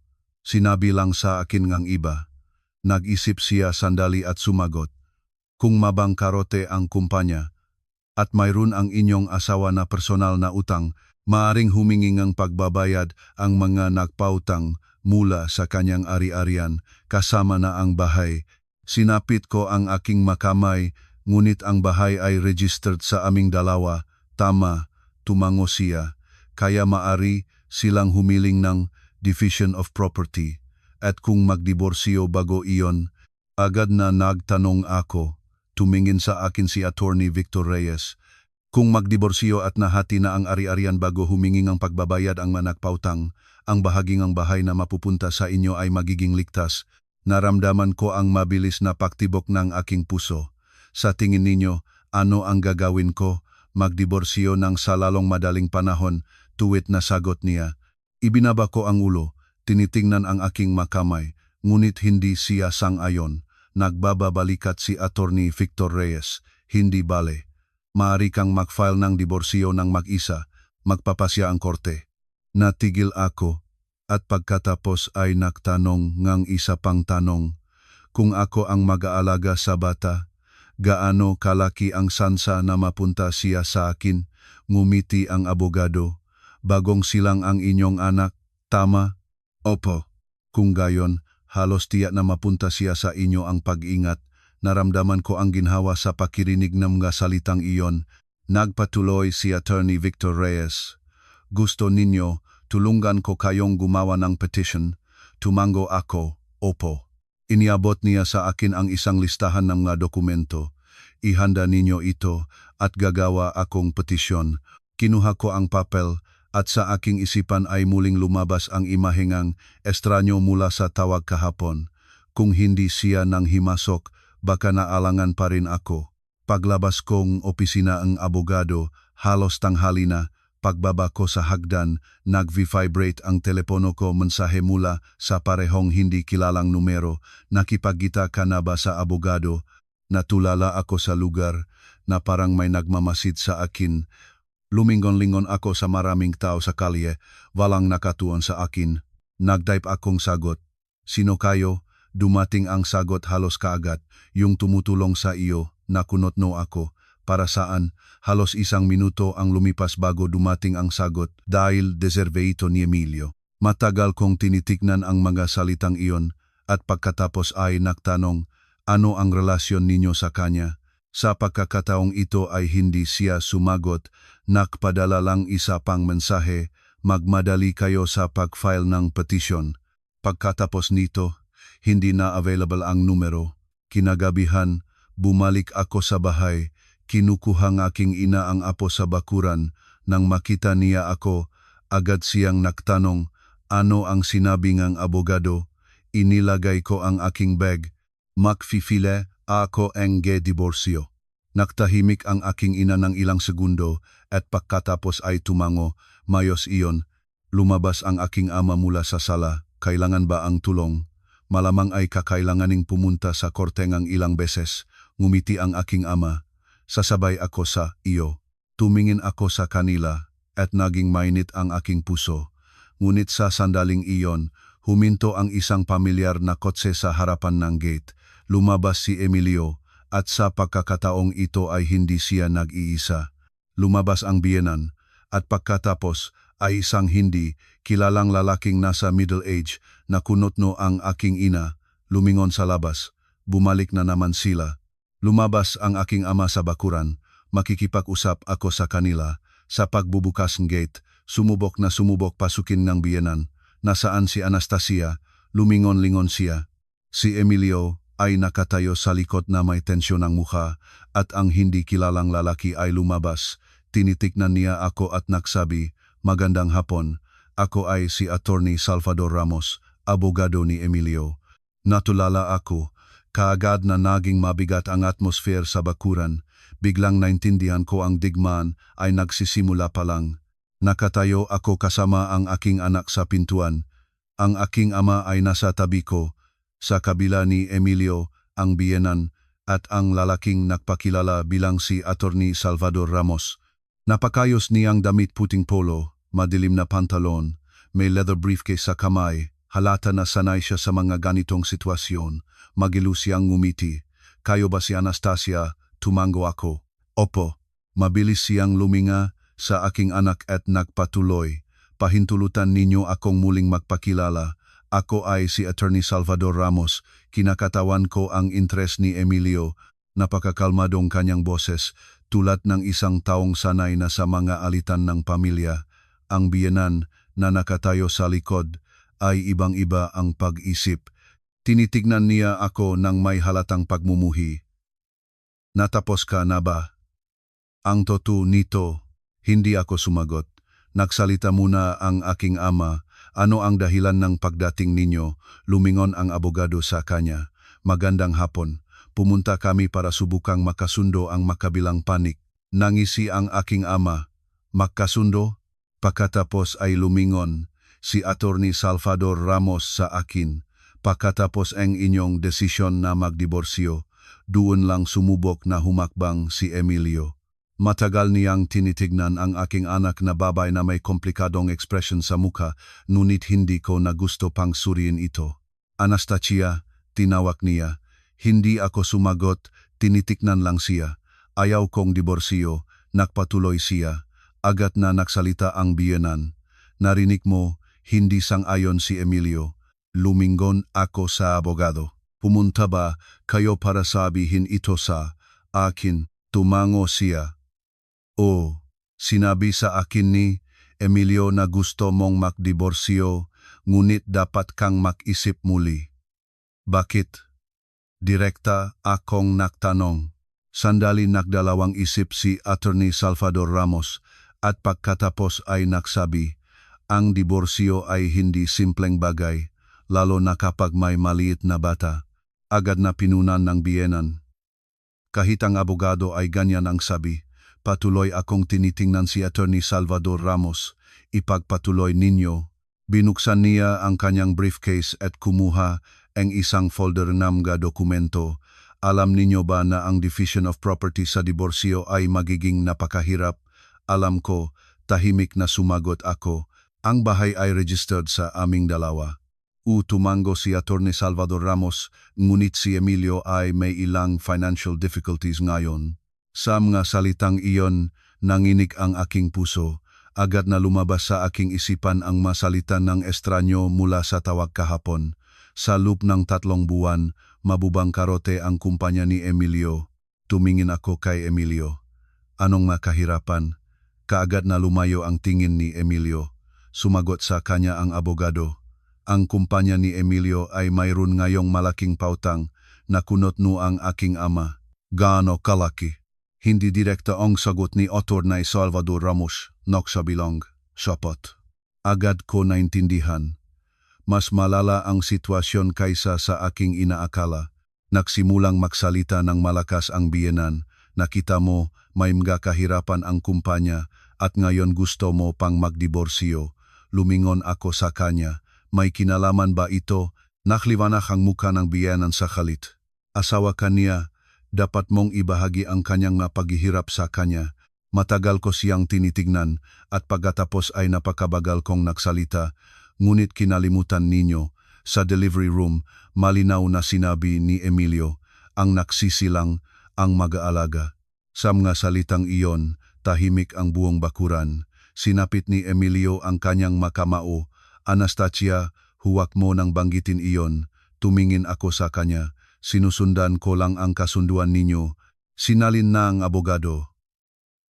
Sinabi lang sa akin ngang iba. Nag-isip siya sandali at sumagot. Kung mabangkarote ang kumpanya at mayroon ang inyong asawa na personal na utang, maaring humingi ng pagbabayad ang mga nagpautang mula sa kanyang ari-arian kasama na ang bahay. Sinapit ko ang aking makamay, ngunit ang bahay ay registered sa aming dalawa. Tama, tumango siya. Kaya maari silang humiling ng division of property. At kung magdiborsyo bago iyon, agad na nagtanong ako. Tumingin sa akin si Attorney Victor Reyes. Kung magdiborsyo at nahati na ang ari-arian bago humingi ng pagbabayad ang managpautang, ang bahaging ang bahay na mapupunta sa inyo ay magiging ligtas. Naramdaman ko ang mabilis na paktibok ng aking puso. Sa tingin ninyo, ano ang gagawin ko? Magdiborsyo ng sa lalong madaling panahon, tuwid na sagot niya. Ibinaba ko ang ulo, tinitingnan ang aking makamay, ngunit hindi siya sang-ayon. Nagbababalikat si Attorney Victor Reyes, hindi bale. Maaari kang mag-file ng diborsyo ng mag-isa, magpapasya ang korte. Natigil ako, at pagkatapos ay nagtanong ngang isa pang tanong. Kung ako ang mag-aalaga sa bata, gaano kalaki ang sansa na mapunta siya sa akin? Ngumiti ang abogado. Bagong silang ang inyong anak, tama? Opo. Kung gayon, halos tiyak na mapunta siya sa inyo ang pag-ingat. Naramdaman ko ang ginhawa sa pakirinig ng mga salitang iyon. Nagpatuloy si Attorney Victor Reyes. Gusto ninyo, tulungan ko kayong gumawa ng petition. Tumango ako, opo. Iniabot niya sa akin ang isang listahan ng mga dokumento. Ihanda ninyo ito at gagawa akong petisyon. Kinuha ko ang papel at sa aking isipan ay muling lumabas ang imahengang estranyo mula sa tawag kahapon. Kung hindi siya nang himasok, baka naalangan pa rin ako. Paglabas kong opisina ang abogado, halos tanghali na. Pagbaba ko sa hagdan, nag-vibrate ang telepono ko, mensahe mula sa parehong hindi kilalang numero. Nakipagkita ka na ba sa abogado? Natulala ako sa lugar na parang may nagmamasid sa akin. Lumingon-lingon ako sa maraming tao sa kalye, walang nakatuon sa akin. Nagtype akong sagot. Sino kayo? Dumating ang sagot halos kaagad. Yung tumutulong sa iyo, nakunotno ako. Para saan? Halos isang minuto ang lumipas bago dumating ang sagot dahil deserveito ni Emilio. Matagal kong tinitignan ang mga salitang iyon at pagkatapos ay nagtanong, ano ang relasyon ninyo sa kanya? Sa pagkakataong ito ay hindi siya sumagot, nakpadala lang isa pang mensahe, magmadali kayo sa pag-file ng petition. Pagkatapos nito, hindi na available ang numero. Kinagabihan, bumalik ako sa bahay, kinukuha ng aking ina ang apo sa bakuran. Nang makita niya ako, agad siyang nagtanong, ano ang sinabi ng abogado? Inilagay ko ang aking bag, makfifile ako ang diborsyo. Naktahimik ang aking ina ng ilang segundo at pagkatapos ay tumango, mayos iyon. Lumabas ang aking ama mula sa sala, kailangan ba ang tulong? Malamang ay kakailanganing pumunta sa korte ng ilang beses. Ngumiti ang aking ama. Sasabay ako sa iyo. Tumingin ako sa kanila at naging mainit ang aking puso. Ngunit sa sandaling iyon, huminto ang isang pamilyar na kotse sa harapan ng gate. Lumabas si Emilio at sa pagkakataong ito ay hindi siya nag-iisa. Lumabas ang biyenan at pagkatapos ay isang hindi kilalang lalaking nasa middle age na kunotno ang aking ina, lumingon sa labas. Bumalik na naman sila. Lumabas ang aking ama sa bakuran. Makikipag-usap ako sa kanila. Sa pagbubukas ng gate, sumubok pasukin ng biyenan. Nasaan si Anastasia? Lumingon-lingon siya. Si Emilio ay nakatayo sa likod na may tensyon ng mukha at ang hindi kilalang lalaki ay lumabas. Tinitignan niya ako at nagsabi, "Magandang hapon. Ako ay si Attorney Salvador Ramos, abogado ni Emilio." Natulala ako. Kaagad na naging mabigat ang atmosphere sa bakuran. Biglang naintindihan ko ang digmaan ay nagsisimula pa lang. Nakatayo ako kasama ang aking anak sa pintuan. Ang aking ama ay nasa tabi ko. Sa kabila ni Emilio, ang biyenan, at ang lalaking nagpakilala bilang si Attorney Salvador Ramos. Napakayos niyang damit puting polo, madilim na pantalon, may leather briefcase sa kamay. Halata na sanay siya sa mga ganitong sitwasyon. Magilo siyang ngumiti. "Kayo ba si Anastasia?" Tumango ako. "Opo." Mabilis siyang luminga sa aking anak at nagpatuloy. "Pahintulutan ninyo akong muling magpakilala. Ako ay si Attorney Salvador Ramos. Kinakatawan ko ang interes ni Emilio." Napakakalmadong kanyang boses, tulad ng isang taong sanay na sa mga alitan ng pamilya. Ang biyenan na nakatayo sa likod ay ibang-iba ang pag-isip. Tinitignan niya ako ng may halatang pagmumuhi. "Natapos ka na ba?" Ang totoo nito, hindi ako sumagot. Nagsalita muna ang aking ama. "Ano ang dahilan ng pagdating ninyo?" Lumingon ang abogado sa kanya. "Magandang hapon. Pumunta kami para subukang makasundo ang makabilang panig." Nangisi ang aking ama. "Makasundo?" Pagkatapos ay lumingon si Attorney Salvador Ramos sa akin. "Pagkatapos ang inyong desisyon na magdiborsyo, doon lang sumubok na humakbang si Emilio." Matagal niyang tinitignan ang aking anak na babay na may komplikadong ekspresyon sa mukha, ngunit hindi ko na gusto pang suriin ito. "Anastasia," tinawag niya. Hindi ako sumagot, tinitignan lang siya. "Ayaw kong diborsyo," nagpatuloy siya. Agad na nagsalita ang biyenan. "Narinig mo, hindi sang-ayon si Emilio." Lumingon ako sa abogado. "Pumunta ba kayo para sabihin ito sa akin?" Tumango siya. "O, sinabi sa akin ni Emilio na gusto mong magdiborsyo, ngunit dapat kang mag-isip muli." "Bakit?" Direkta akong nagtanong. Sandali nagdalawang isip si Attorney Salvador Ramos at pagkatapos ay nagsabi, "Ang diborsyo ay hindi simpleng bagay, lalo na kapag may maliit na bata." Agad na pinunan ng biyenan. Kahit ang abogado ay ganyan ang sabi. Patuloy akong tinitingnan si Attorney Salvador Ramos. "Ipagpatuloy ninyo." Binuksan niya ang kanyang briefcase at kumuha ang isang folder ng mga dokumento. "Alam ninyo ba na ang division of property sa diborsyo ay magiging napakahirap?" "Alam ko," tahimik na sumagot ako. "Ang bahay ay registered sa aming dalawa." Tumango si Attorney Salvador Ramos, ngunit si Emilio ay may ilang financial difficulties ngayon. Sa mga salitang iyon, nanginig ang aking puso. Agad na lumabas sa aking isipan ang masalita ng estranyo mula sa tawag kahapon. Sa loob ng 3 buwan, mabubang karote ang kumpanya ni Emilio. Tumingin ako kay Emilio. "Anong makahirapan?" Kaagad na lumayo ang tingin ni Emilio. Sumagot sa kanya ang abogado. "Ang kumpanya ni Emilio ay mayroon ngayong malaking pautang na kunotno ang aking ama." "Gaano kalaki?" Hindi direkta ang sagot ni Attorney Salvador Ramos, nagsabilang, "Sapat." Agad ko naintindihan. Mas malala ang sitwasyon kaysa sa aking inaakala. Nagsimulang magsalita ng malakas ang biyenan. "Nakita mo, may mga kahirapan ang kumpanya at ngayon gusto mo pang magdiborsyo." Lumingon ako sa kanya. "May kinalaman ba ito?" Nakliwanag ang mukha ng biyenan sa kalit. "Asawa kanya, dapat mong ibahagi ang kanyang paghihirap sa kanya." Matagal ko siyang tinitignan at pagkatapos ay napakabagal kong nagsalita. "Ngunit kinalimutan ninyo, sa delivery room, malinaw na sinabi ni Emilio, ang nagsisilang, ang mag-aalaga." Sa mga salitang iyon, tahimik ang buong bakuran. Sinapit ni Emilio ang kanyang makamao. Anastasia, huwag mo nang banggitin iyon. Tumingin ako sa kanya. Sinusundan ko lang ang kasunduan ninyo. Sinalin na ang abogado.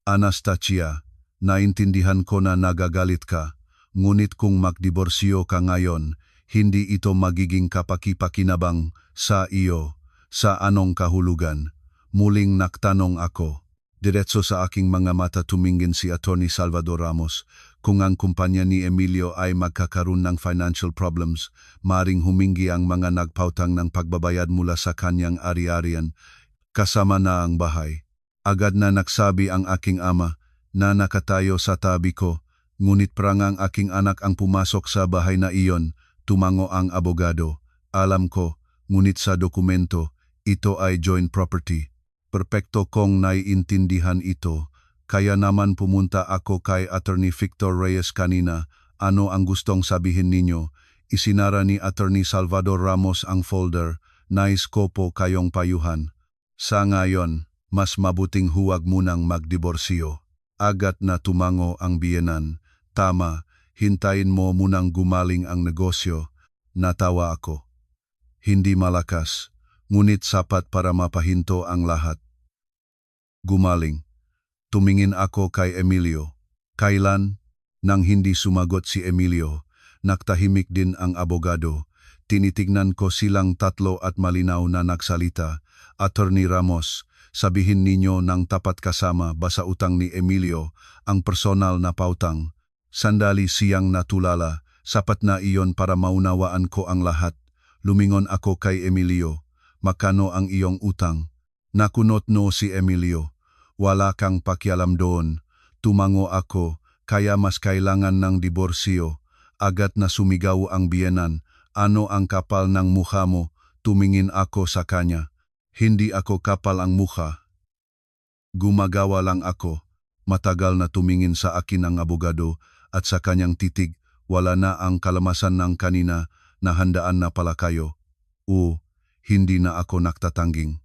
Anastasia, naintindihan ko na nagagalit ka. Ngunit kung magdiborsyo ka ngayon, hindi ito magiging kapaki-pakinabang sa iyo. Sa anong kahulugan? Muling naktanong ako. Diretso sa aking mga mata tumingin si Atty. Salvador Ramos. Kung ang kumpanya ni Emilio ay magkakaroon ng financial problems, maring humingi ang mga nagpautang ng pagbabayad mula sa kanyang ari-arian, kasama na ang bahay. Agad na nagsabi ang aking ama na nakatayo sa tabi ko, ngunit prangang aking anak ang pumasok sa bahay na iyon. Tumango ang abogado. Alam ko, ngunit sa dokumento, ito ay joint property. Perpekto kong naiintindihan ito, kaya naman pumunta ako kay Attorney Victor Reyes kanina. Ano ang gustong sabihin ninyo? Isinara ni Attorney Salvador Ramos ang folder. Nais ko po kayong payuhan. Sa ngayon, mas mabuting huwag munang magdiborsyo. Agad na tumango ang biyenan. Tama, hintayin mo munang gumaling ang negosyo. Natawa ako. Hindi malakas, ngunit sapat para mapahinto ang lahat. Gumaling. Tumingin ako kay Emilio. Kailan? Nang hindi sumagot si Emilio, naktahimik din ang abogado. Tinitignan ko silang tatlo at malinaw na nagsalita. Attorney Ramos, sabihin ninyo ng tapat kasama ba sa utang ni Emilio ang personal na pautang. Sandali siyang natulala, sapat na iyon para maunawaan ko ang lahat. Lumingon ako kay Emilio. Makano ang iyong utang? Nakunot no si Emilio. Wala kang pakialam doon. Tumango ako, kaya mas kailangan ng diborsyo. Agad na sumigaw ang biyenan. Ano ang kapal ng mukha mo? Tumingin ako sa kanya. Hindi ako kapal ang mukha. Gumagawa lang ako. Matagal na tumingin sa akin ang abogado at sa kanyang titig, wala na ang kalamasan ng kanina na handaan na pala kayo. Hindi na ako naktatangging.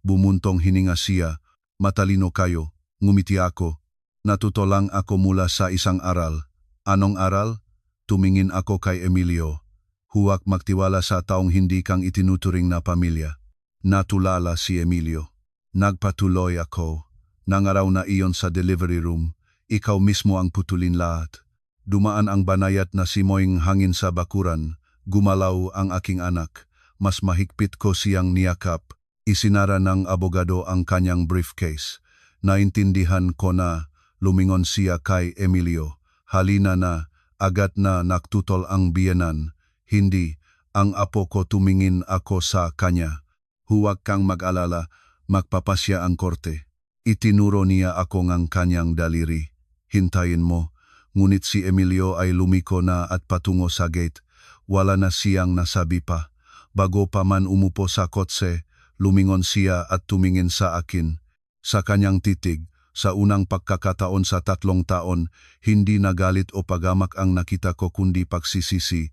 Bumuntong hininga siya. Matalino kayo. Ngumiti ako. Natuto lang ako mula sa isang aral. Anong aral? Tumingin ako kay Emilio. Huwag magtiwala sa taong hindi kang itinuturing na pamilya. Natulala si Emilio. Nagpatuloy ako. Nangaraw na iyon sa delivery room. Ikaw mismo ang putulin lahat. Dumaan ang banayat na simoying hangin sa bakuran. Gumalaw ang aking anak. Mas mahigpit ko siyang niyakap. Isinara ng abogado ang kanyang briefcase. Naintindihan ko na. Lumingon siya kay Emilio. Halina na. Agad na naktutol ang biyenan. Hindi. Ang apo ko tumingin ako sa kanya. Huwag kang mag-alala. Magpapasya ang korte. Itinuro niya ako ng kanyang daliri. Hintayin mo. Ngunit si Emilio ay lumiko na at patungo sa gate. Wala na siyang nasabi pa. Bago pa man umupo sa kotse, lumingon siya at tumingin sa akin. Sa kanyang titig, sa unang pagkakataon sa 3 taon, hindi nagalit o pagamak ang nakita ko kundi pagsisisi.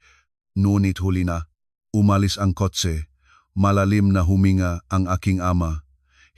Ngunit huli na. Umalis ang kotse. Malalim na huminga ang aking ama.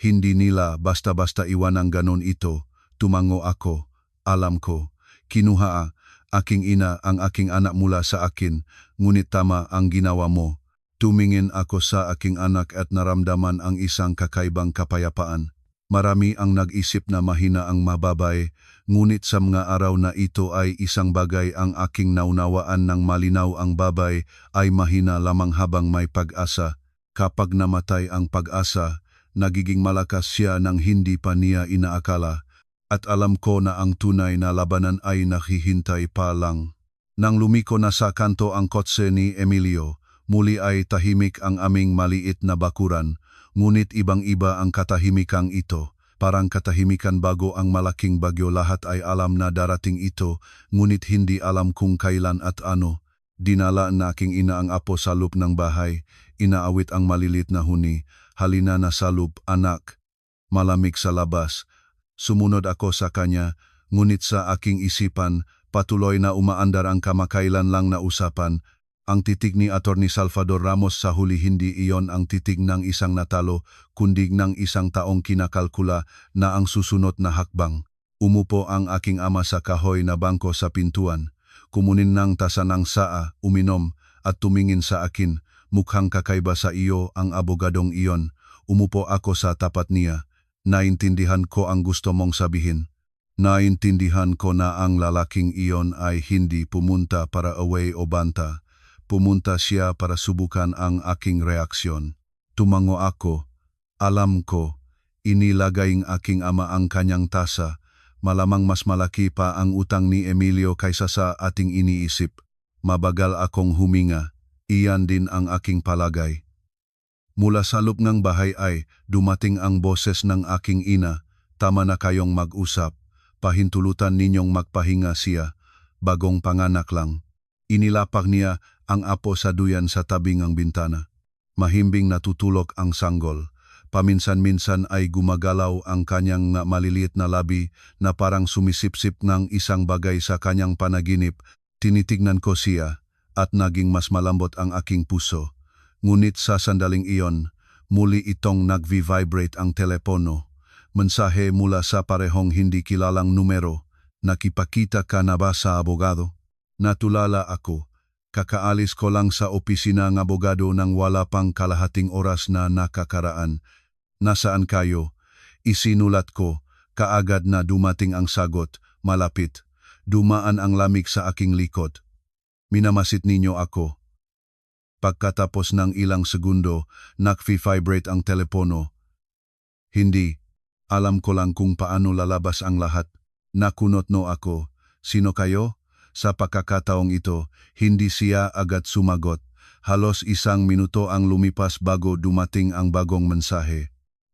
Hindi nila basta-basta iwan ang ganon ito. Tumango ako. Alam ko. Kinuha aking ina ang aking anak mula sa akin, ngunit tama ang ginawa mo. Tumingin ako sa aking anak at naramdaman ang isang kakaibang kapayapaan. Marami ang nag-isip na mahina ang mababay, ngunit sa mga araw na ito ay isang bagay ang aking naunawaan ng malinaw ang babay ay mahina lamang habang may pag-asa. Kapag namatay ang pag-asa, nagiging malakas siya nang hindi pa niya inaakala. At alam ko na ang tunay na labanan ay naghihintay pa lang. Nang lumiko na sa kanto ang kotse ni Emilio, muli ay tahimik ang aming maliit na bakuran, ngunit ibang-iba ang katahimikang ito. Parang katahimikan bago ang malaking bagyo, lahat ay alam na darating ito, ngunit hindi alam kung kailan at ano. Dinala na aking ina ang apo sa loob ng bahay, inaawit ang malilit na huni. Halina na sa loob, anak. Malamig sa labas. Sumunod ako sa kanya, ngunit sa aking isipan, patuloy na umaandar ang kamakailan lang na usapan. Ang titig ni Atty. Salvador Ramos sa huli, hindi iyon ang titig ng isang natalo, kundi ng isang taong kinakalkula na ang susunod na hakbang. Umupo ang aking ama sa kahoy na bangko sa pintuan. Kumunin ng tasa ng saa, uminom, at tumingin sa akin. Mukhang kakaiba sa iyo ang abogadong iyon. Umupo ako sa tapat niya. Naintindihan ko ang gusto mong sabihin. Naintindihan ko na ang lalaking iyon ay hindi pumunta para away o banta. Pumunta siya para subukan ang aking reaksyon. Tumango ako. Alam ko, inilagay ng aking ama ang kanyang tasa. Malamang mas malaki pa ang utang ni Emilio kaysa sa ating iniisip. Mabagal akong huminga. Iyan din ang aking palagay. Mula sa loob ng bahay ay dumating ang boses ng aking ina. Tama na kayong mag-usap. Pahintulutan ninyong magpahinga siya. Bagong panganak lang. Inilapak niya ang apo sa duyan sa tabing ng bintana. Mahimbing natutulog ang sanggol. Paminsan-minsan ay gumagalaw ang kanyang maliliit na labi na parang sumisipsip ng isang bagay sa kanyang panaginip. Tinitignan ko siya at naging mas malambot ang aking puso. Ngunit sa sandaling iyon, muli itong nag-vibrate ang telepono. Mensahe mula sa parehong hindi kilalang numero. Nakipakita ka na ba sa abogado? Natulala ako. Kakaalis ko lang sa opisina ng abogado nang wala pang kalahating oras na nakakaraan. Nasaan kayo? Isinulat ko. Kaagad na dumating ang sagot. Malapit. Dumaan ang lamig sa aking likod. Minamasit ninyo ako. Pagkatapos ng ilang segundo, nag-vibrate ang telepono. Hindi. Alam ko lang kung paano lalabas ang lahat. Nakunotno ako. Sino kayo? Sa pagkakataong ito, hindi siya agad sumagot. Halos isang minuto ang lumipas bago dumating ang bagong mensahe.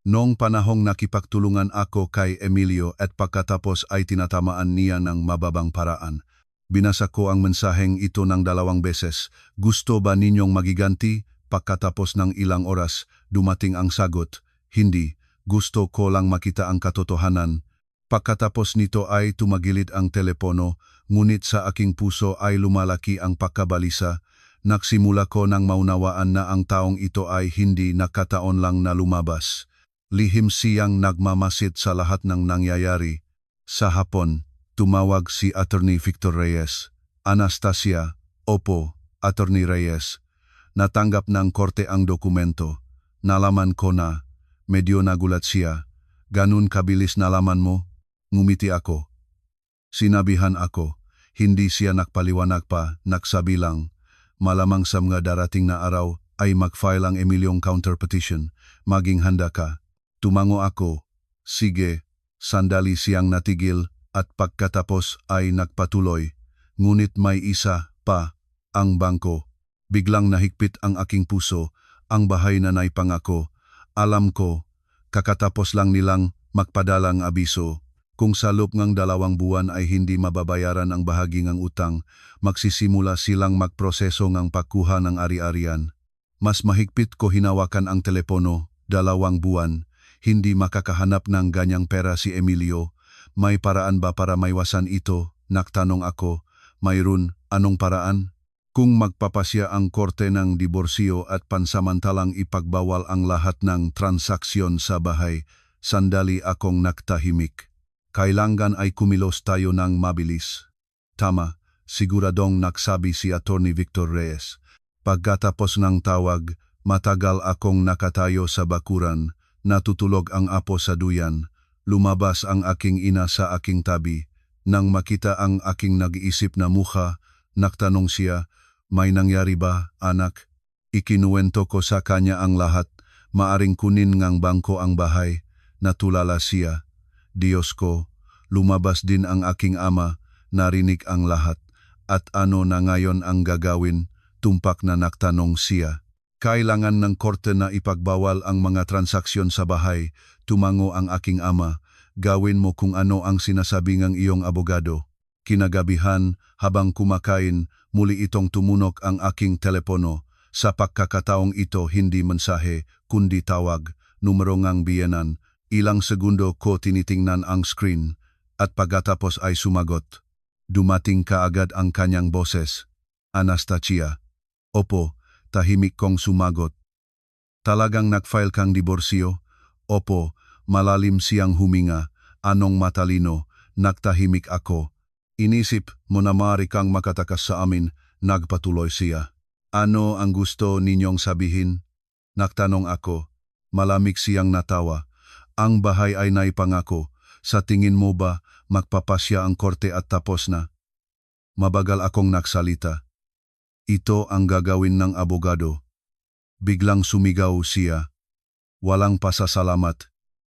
Noong panahong nakipagtulungan ako kay Emilio at pagkatapos ay tinatamaan niya ng mababang paraan. Binasa ko ang mensaheng ito ng 2 beses. Gusto ba ninyong magiganti? Pagkatapos ng ilang oras, dumating ang sagot. Hindi. Gusto ko lang makita ang katotohanan. Pagkatapos nito ay tumagilid ang telepono, ngunit sa aking puso ay lumalaki ang pagkabalisa. Nagsimula ko nang maunawaan na ang taong ito ay hindi nakataon lang na lumabas. Lihim siyang nagmamasid sa lahat ng nangyayari. Sa hapon, tumawag si Attorney Victor Reyes. Anastasia, opo, Attorney Reyes. Natanggap ng korte ang dokumento. Nalaman ko na. Medyo nagulat siya. Ganun kabilis nalaman mo? Ngumiti ako. Sinabihan ako. Hindi siya nakpaliwanag pa, nagsabi lang. Malamang sa mga darating na araw ay mag-file ang Emiliong counter petition. Maging handa ka. Tumango ako. Sige. Sandali siyang natigil at pagkatapos ay nagpatuloy. Ngunit may isa pa, ang bangko. Biglang nahigpit ang aking puso, ang bahay na naipangako. Alam ko, kakatapos lang nilang magpadalang abiso. Kung sa loob ng 2 buwan ay hindi mababayaran ang bahagi ng utang, magsisimula silang magproseso ng pagkuha ng ari-arian. Mas mahigpit ko hinawakan ang telepono, 2 buwan. Hindi makakahanap ng ganyang pera si Emilio. May paraan ba para maiwasan ito? Nagtanong ako. Mayroon, anong paraan? Kung magpapasya ang korte ng diborsyo at pansamantalang ipagbawal ang lahat ng transaksyon sa bahay, sandali akong nagtahimik. Kailangan ay kumilos tayo ng mabilis. Tama, siguradong nagsabi si Attorney Victor Reyes. Pagkatapos ng tawag, matagal akong nakatayo sa bakuran. Natutulog ang apo sa duyan. Lumabas ang aking ina sa aking tabi. Nang makita ang aking nag-iisip na mukha, nagtanong siya, may nangyari ba, anak? Ikinuwento ko sa kanya ang lahat. Maaring kunin ngang bangko ang bahay. Natulala siya. Diyos ko, lumabas din ang aking ama, narinig ang lahat. At ano na ngayon ang gagawin? Tumpak na nagtanong siya. Kailangan ng korte na ipagbawal ang mga transaksyon sa bahay. Tumango ang aking ama. Gawin mo kung ano ang sinasabi ng iyong abogado. Kinagabihan, habang kumakain, muli itong tumunok ang aking telepono. Sa pagkakataong ito hindi mensahe, kundi tawag, numero ngang biyenan. Ilang segundo ko tinitingnan ang screen, at pagkatapos ay sumagot. Dumating kaagad ang kanyang boses. Anastasia. Opo. Tahimik kong sumagot. Talagang nag-file kang diborsyo? Opo, malalim siyang huminga. Anong matalino? Nagtahimik ako. Inisip mo na maaari kang makatakas sa amin, nagpatuloy siya. Ano ang gusto ninyong sabihin? Nagtanong ako. Malamig siyang natawa. Ang bahay ay naipangako. Sa tingin mo ba magpapasya ang korte at tapos na? Mabagal akong nagsalita. Ito ang gagawin ng abogado. Biglang sumigaw siya. Walang pasasalamat.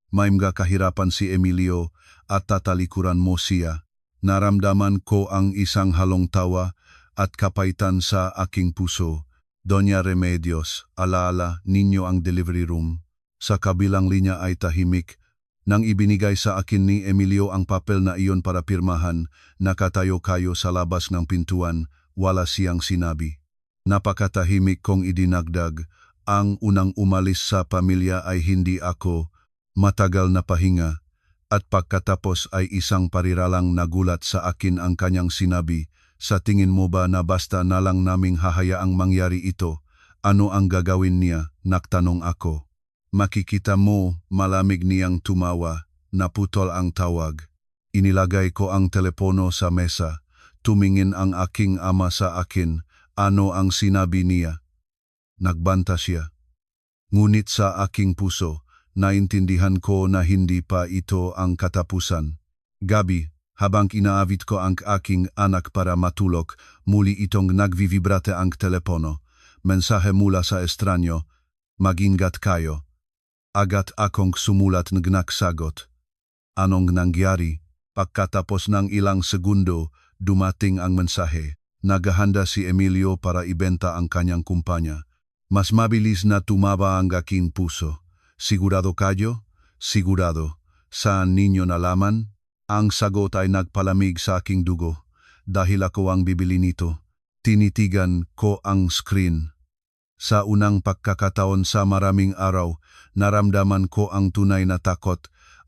May mga kahirapan si Emilio at tatalikuran mo siya. Naramdaman ko ang isang halong tawa at kapaitan sa aking puso. Doña Remedios, alaala ninyo ang delivery room. Sa kabilang linya ay tahimik. Nang ibinigay sa akin ni Emilio ang papel na iyon para pirmahan, nakatayo kayo sa labas ng pintuan, wala siyang sinabi. Napakatahimik kong idinagdag. Ang unang umalis sa pamilya ay hindi ako, matagal na pahinga. At pagkatapos ay isang pariralang nagulat sa akin ang kanyang sinabi, sa tingin mo ba na basta na lang naming hahayaang mangyari ito? Ano ang gagawin niya? Nagtanong ako. Makikita mo, malamig niyang tumawa, naputol ang tawag. Inilagay ko ang telepono sa mesa. Tumingin ang aking ama sa akin. Ano ang sinabi niya? Nagbanta siya. Ngunit sa aking puso, naintindihan ko na hindi pa ito ang katapusan. Gabi, habang inaawit ko ang aking anak para matulog, muli itong nagvivibrate ang telepono. Mensahe mula sa estranyo, mag-ingat kayo. Agad akong sumulat ng nagsagot. Anong nangyari? Pagkatapos ng ilang segundo, dumating ang mensahe. Naghahanda si Emilio para ibenta ang kanyang kumpanya. Mas mabilis na tumaba ang aking puso. Sigurado kayo? Sigurado. Saan ninyo nalaman? Ang sagot ay nagpalamig sa aking dugo. Dahil ako ang bibili nito. Tinitigan ko ang screen. Sa unang pagkakataon sa maraming araw, naramdaman ko ang tunay na takot.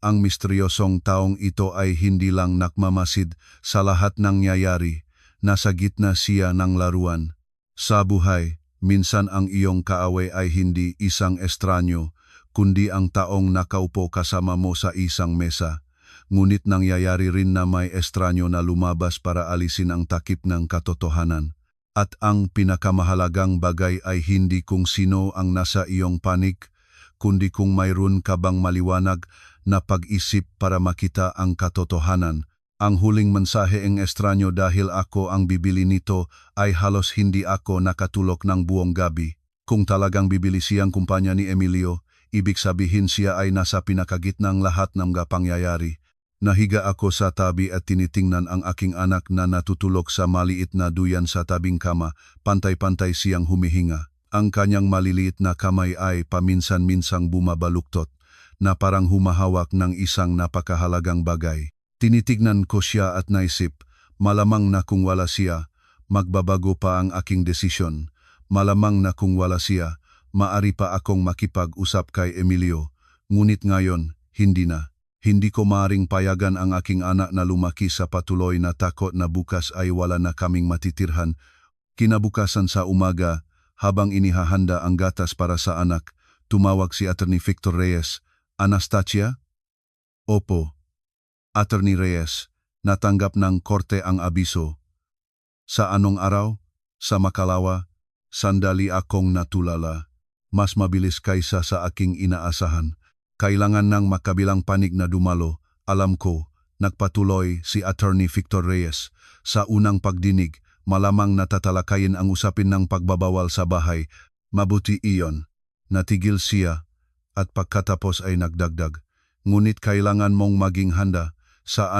Ang misteryosong taong ito ay hindi lang nakmamasid sa lahat ng nangyayari. Nasa gitna siya ng laruan. Sa buhay, minsan ang iyong kaaway ay hindi isang estranyo, kundi ang taong nakaupo kasama mo sa isang mesa. Ngunit nangyayari rin na may estranyo na lumabas para alisin ang takip ng katotohanan. At ang pinakamahalagang bagay ay hindi kung sino ang nasa iyong panig, kundi kung mayroon ka bang maliwanag na pag-isip para makita ang katotohanan. Ang huling mensahe ng estranyo dahil ako ang bibili nito ay halos hindi ako nakatulog ng buong gabi. Kung talagang bibili siyang kumpanya ni Emilio, ibig sabihin siya ay nasa pinakagitnang lahat ng pangyayari. Nahiga ako sa tabi at tinitingnan ang aking anak na natutulog sa maliit na duyan sa tabing kama, pantay-pantay siyang humihinga. Ang kanyang maliliit na kamay ay paminsan-minsang bumabaluktot, na parang humahawak ng isang napakahalagang bagay. Tinitignan ko siya at naisip, malamang na kung wala siya, magbabago pa ang aking desisyon. Malamang na kung wala siya, maari pa akong makipag-usap kay Emilio. Ngunit ngayon, hindi na. Hindi ko maaring payagan ang aking anak na lumaki sa patuloy na takot na bukas ay wala na kaming matitirhan. Kinabukasan sa umaga, habang inihahanda ang gatas para sa anak, tumawag si Attorney Victor Reyes. Anastasia? Opo. Attorney Reyes, natanggap ng korte ang abiso. Sa anong araw? Sa Makalawa, sandali akong natulala. Mas mabilis kaysa sa aking inaasahan. Kailangan ng makabilang panig na dumalo. Alam ko, nagpatuloy si Attorney Victor Reyes. Sa unang pagdinig, malamang natatalakayin ang usapin ng pagbabawal sa bahay. Mabuti iyon. Natigil siya at pagkatapos ay nagdagdag. Ngunit kailangan mong maging handa. Sa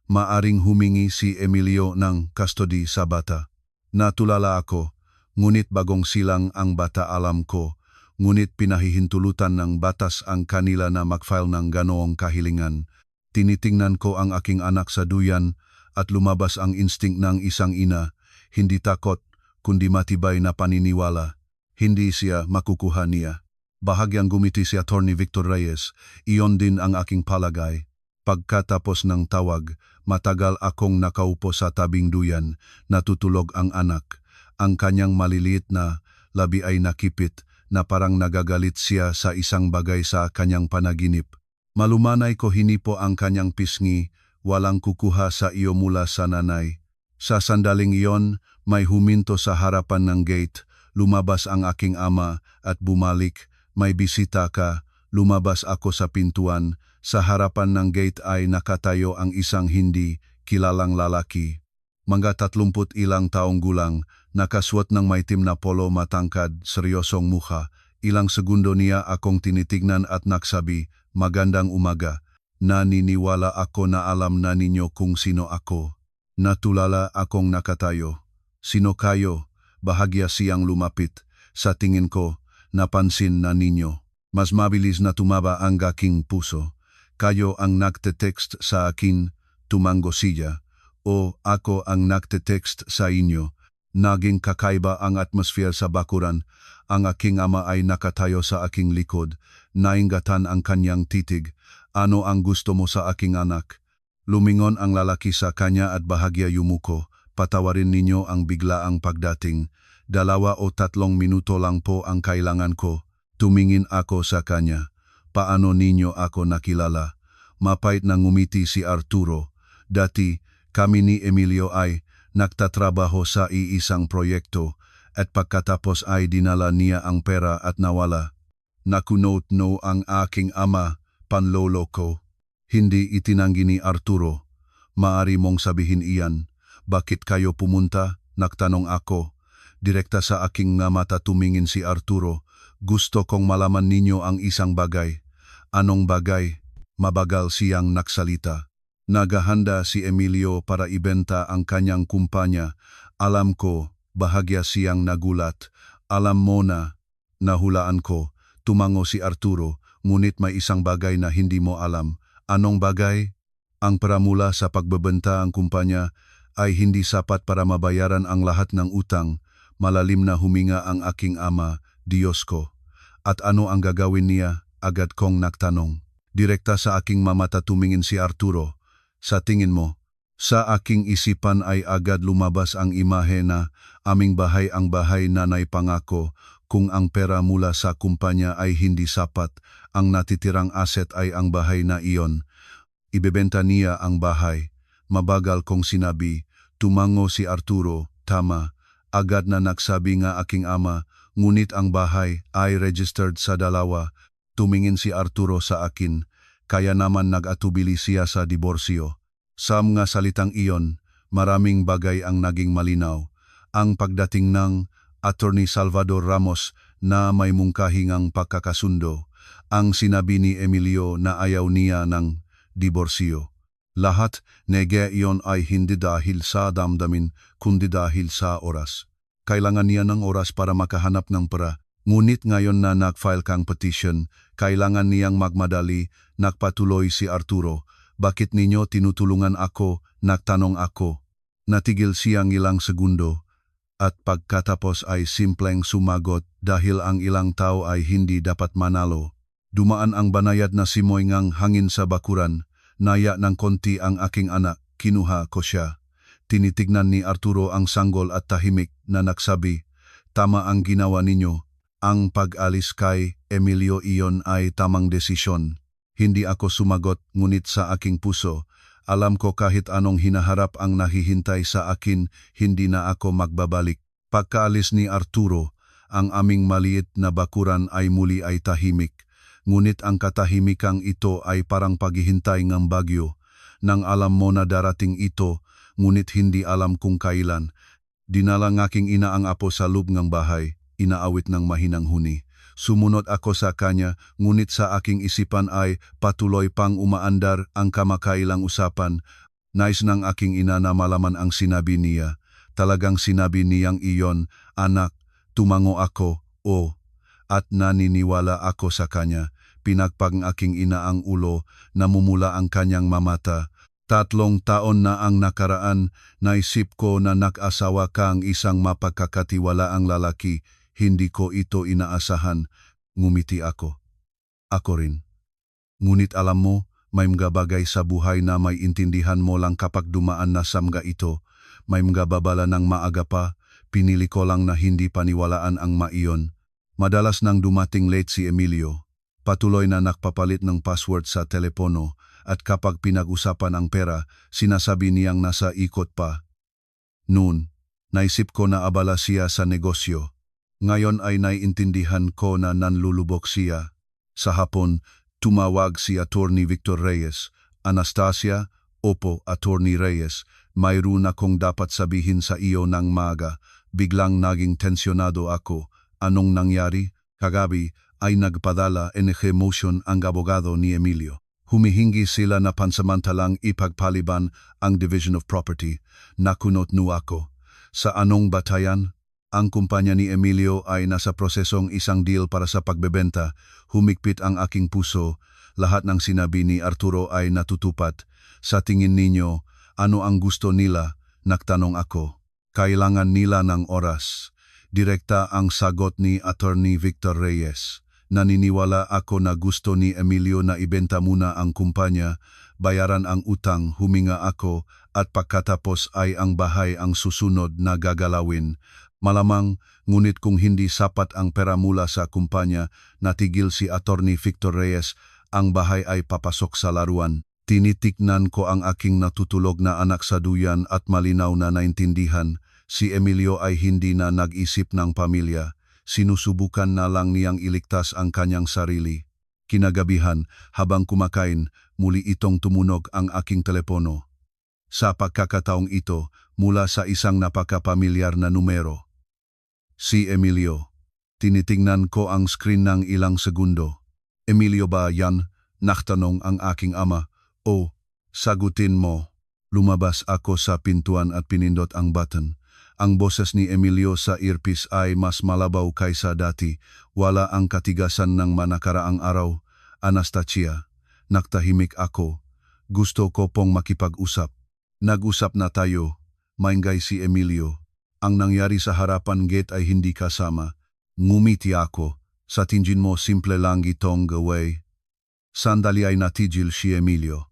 maaring humingi si Emilio ng custody sa bata. Natulala ako, ngunit bagong silang ang bata alam ko, ngunit pinahihintulutan ng batas ang kanila na mag-file ng ganoong kahilingan. Tinitingnan ko ang aking anak sa duyan at lumabas ang instinct ng isang ina, hindi takot, kundi matibay na paniniwala. Hindi siya makukuha niya. Bahagyang gumiti si Attorney Victor Reyes, iyon din ang aking palagay. Pagkatapos ng tawag, matagal akong nakaupo sa tabing duyan, natutulog ang anak. Ang kanyang maliliit na labi ay nakipit na parang nagagalit siya sa isang bagay sa kanyang panaginip. Malumanay ko hinipo ang kanyang pisngi, walang kukuha sa iyo mula sa nanay. Sa sandaling iyon, may huminto sa harapan ng gate, lumabas ang aking ama at bumalik, may bisita ka, lumabas ako sa pintuan, sa harapan ng gate ay nakatayo ang isang hindi kilalang lalaki. Mga 30 ilang taong gulang, nakasuot ng maitim na polo matangkad, seryosong mukha. Ilang segundo niya akong tinitignan at nagsabi, "Magandang umaga." Naniniwala ako na alam na ninyo kung sino ako. Natulala akong nakatayo. "Sino kayo?" Bahagya siyang lumapit. Sa tingin ko, napansin na ninyo. Mas mabilis na tumaba ang aking puso. "Kayo ang nagte-text sa akin," tumango siya. "O ako ang nagte-text sa inyo." Naging kakaiba ang atmosphere sa bakuran. Ang aking ama ay nakatayo sa aking likod. Naingatan ang kanyang titig. "Ano ang gusto mo sa aking anak?" Lumingon ang lalaki sa kanya at bahagya yumuko. "Patawarin ninyo ang biglaang pagdating. 2 o 3 minuto lang po ang kailangan ko." Tumingin ako sa kanya. "Paano ninyo ako nakilala?" Mapait na ngumiti si Arturo. "Dati, kami ni Emilio ay nagtatrabaho sa iisang proyekto at pagkatapos ay dinala niya ang pera at nawala." Nakunot-no ang aking ama, panlolo ko. Hindi itinanggi ni Arturo. "Maari mong sabihin iyan. Bakit kayo pumunta?" Nagtanong ako. Direkta sa aking mga mata tumingin si Arturo. "Gusto kong malaman ninyo ang isang bagay." "Anong bagay?" Mabagal siyang nagsalita. "Naghahanda si Emilio para ibenta ang kanyang kumpanya. Alam ko." Bahagya siyang nagulat. "Alam mo na." Nahulaan ko. Tumango si Arturo, "Ngunit may isang bagay na hindi mo alam." "Anong bagay?" "Ang pera mula sa pagbebenta ang kumpanya ay hindi sapat para mabayaran ang lahat ng utang." Malalim na huminga ang aking ama. "Diyos ko. At ano ang gagawin niya?" Agad kong nagtanong. Direkta sa aking mamata tumingin si Arturo. "Sa tingin mo?" Sa aking isipan ay agad lumabas ang imahe na aming bahay ang bahay nanay pangako. Kung ang pera mula sa kumpanya ay hindi sapat, ang natitirang asset ay ang bahay na iyon. Ibebenta niya ang bahay. Mabagal kong sinabi. Tumango si Arturo. "Tama." Agad na nagsabi nga aking ama, "Ngunit ang bahay ay registered sa dalawa." Tumingin si Arturo sa akin. Kaya naman nag-atubili siya sa diborsyo. Sa mga salitang iyon, maraming bagay ang naging malinaw. Ang pagdating ng Attorney Salvador Ramos na may mungkahingang pagkakasundo. Ang sinabi ni Emilio na ayaw niya ng diborsyo. Lahat nege iyon ay hindi dahil sa damdamin kundi dahil sa oras. Kailangan niya ng oras para makahanap ng pera. Ngunit ngayon na nag-file kang petition, kailangan niyang magmadali. Nagpatuloy si Arturo. "Bakit ninyo tinutulungan ako?" Nagtanong ako. Natigil siyang ilang segundo at pagkatapos ay simpleng sumagot, "Dahil ang ilang tao ay hindi dapat manalo." Dumaan ang banayad na simoy ngang hangin sa bakuran. Naya ng konti ang aking anak. Kinuha ko siya. Tinitignan ni Arturo ang sanggol at tahimik na nagsabi, "Tama ang ginawa ninyo. Ang pag-alis kay Emilio iyon ay tamang desisyon." Hindi ako sumagot, ngunit sa aking puso, alam ko kahit anong hinaharap ang nahihintay sa akin, hindi na ako magbabalik. Pagkaalis ni Arturo, ang aming maliit na bakuran ay muli ay tahimik. Ngunit ang katahimikang ito ay parang paghihintay ng bagyo. Nang alam mo na darating ito, ngunit hindi alam kung kailan. Dinala ng aking ina ang apo sa loob ng bahay, inaawit ng mahinang huni. Sumunod ako sa kanya, ngunit sa aking isipan ay patuloy pang umaandar ang kamakailang usapan. Nais ng aking ina na malaman ang sinabi niya. Talagang sinabi niyang iyon, "Anak." Tumango ako, "O." At naniniwala ako sa kanya. Pinagpag ng aking ina ang ulo, namumula ang kanyang mamata. 3 taon na ang nakaraan, naisip ko na nag-asawa kang isang mapagkakatiwalaang lalaki. Hindi ko ito inaasahan. Ngumiti ako. "Ako rin. Ngunit alam mo, may mga bagay sa buhay na may intindihan mo lang kapag dumaan na sa mga ito. May mga babala ng maaga pa, pinili ko lang na hindi paniwalaan ang maiyon." Madalas nang dumating late si Emilio. Patuloy na nakpapalit ng password sa telepono at kapag pinag-usapan ang pera, sinasabi niyang nasa ikot pa. Noon, naisip ko na abala siya sa negosyo. Ngayon ay naiintindihan ko na nanlulubok siya. Sa hapon, tumawag si Attorney Victor Reyes. Anastasia, opo, Attorney Reyes, mayroon akong dapat sabihin sa iyo ng maaga. Biglang naging tensyonado ako. Anong nangyari? Kagabi ay nagpadala NG motion ang abogado ni Emilio. Humihingi sila na pansamantalang ipagpaliban ang Division of Property. Nakunot nu ako. Sa anong batayan? Ang kumpanya ni Emilio ay nasa prosesong isang deal para sa pagbebenta. Humigpit ang aking puso. Lahat ng sinabi ni Arturo ay natutupad. Sa tingin ninyo, ano ang gusto nila? Nagtanong ako. Kailangan nila ng oras. Direkta ang sagot ni Attorney Victor Reyes. Naniniwala ako na gusto ni Emilio na ibenta muna ang kumpanya, bayaran ang utang, huminga ako, at pagkatapos ay ang bahay ang susunod na gagalawin. Malamang, ngunit kung hindi sapat ang pera mula sa kumpanya, natigil si Attorney Victor Reyes, ang bahay ay papasok sa laruan. Tinitignan ko ang aking natutulog na anak sa duyan at malinaw na naintindihan, si Emilio ay hindi na nag-isip ng pamilya. Sinusubukan na lang niyang iligtas ang kanyang sarili. Kinagabihan, habang kumakain, muli itong tumunog ang aking telepono. Sa pagkakataong ito, mula sa isang napakapamilyar na numero. Si Emilio. Tinitingnan ko ang screen ng ilang segundo. Emilio ba yan? Nagtanong ang aking ama. O, sagutin mo. Lumabas ako sa pintuan at pinindot ang button. Ang boses ni Emilio sa earpiece ay mas malabaw kaysa dati. Wala ang katigasan ng manakaraang araw. Anastasia, nagtahimik ako. Gusto ko pong makipag-usap. Nag-usap na tayo. Maingay si Emilio. Ang nangyari sa harapan gate ay hindi kasama. Ngumiti ako. Sa tingin mo simple lang itong gaway. Sandali ay natigil si Emilio.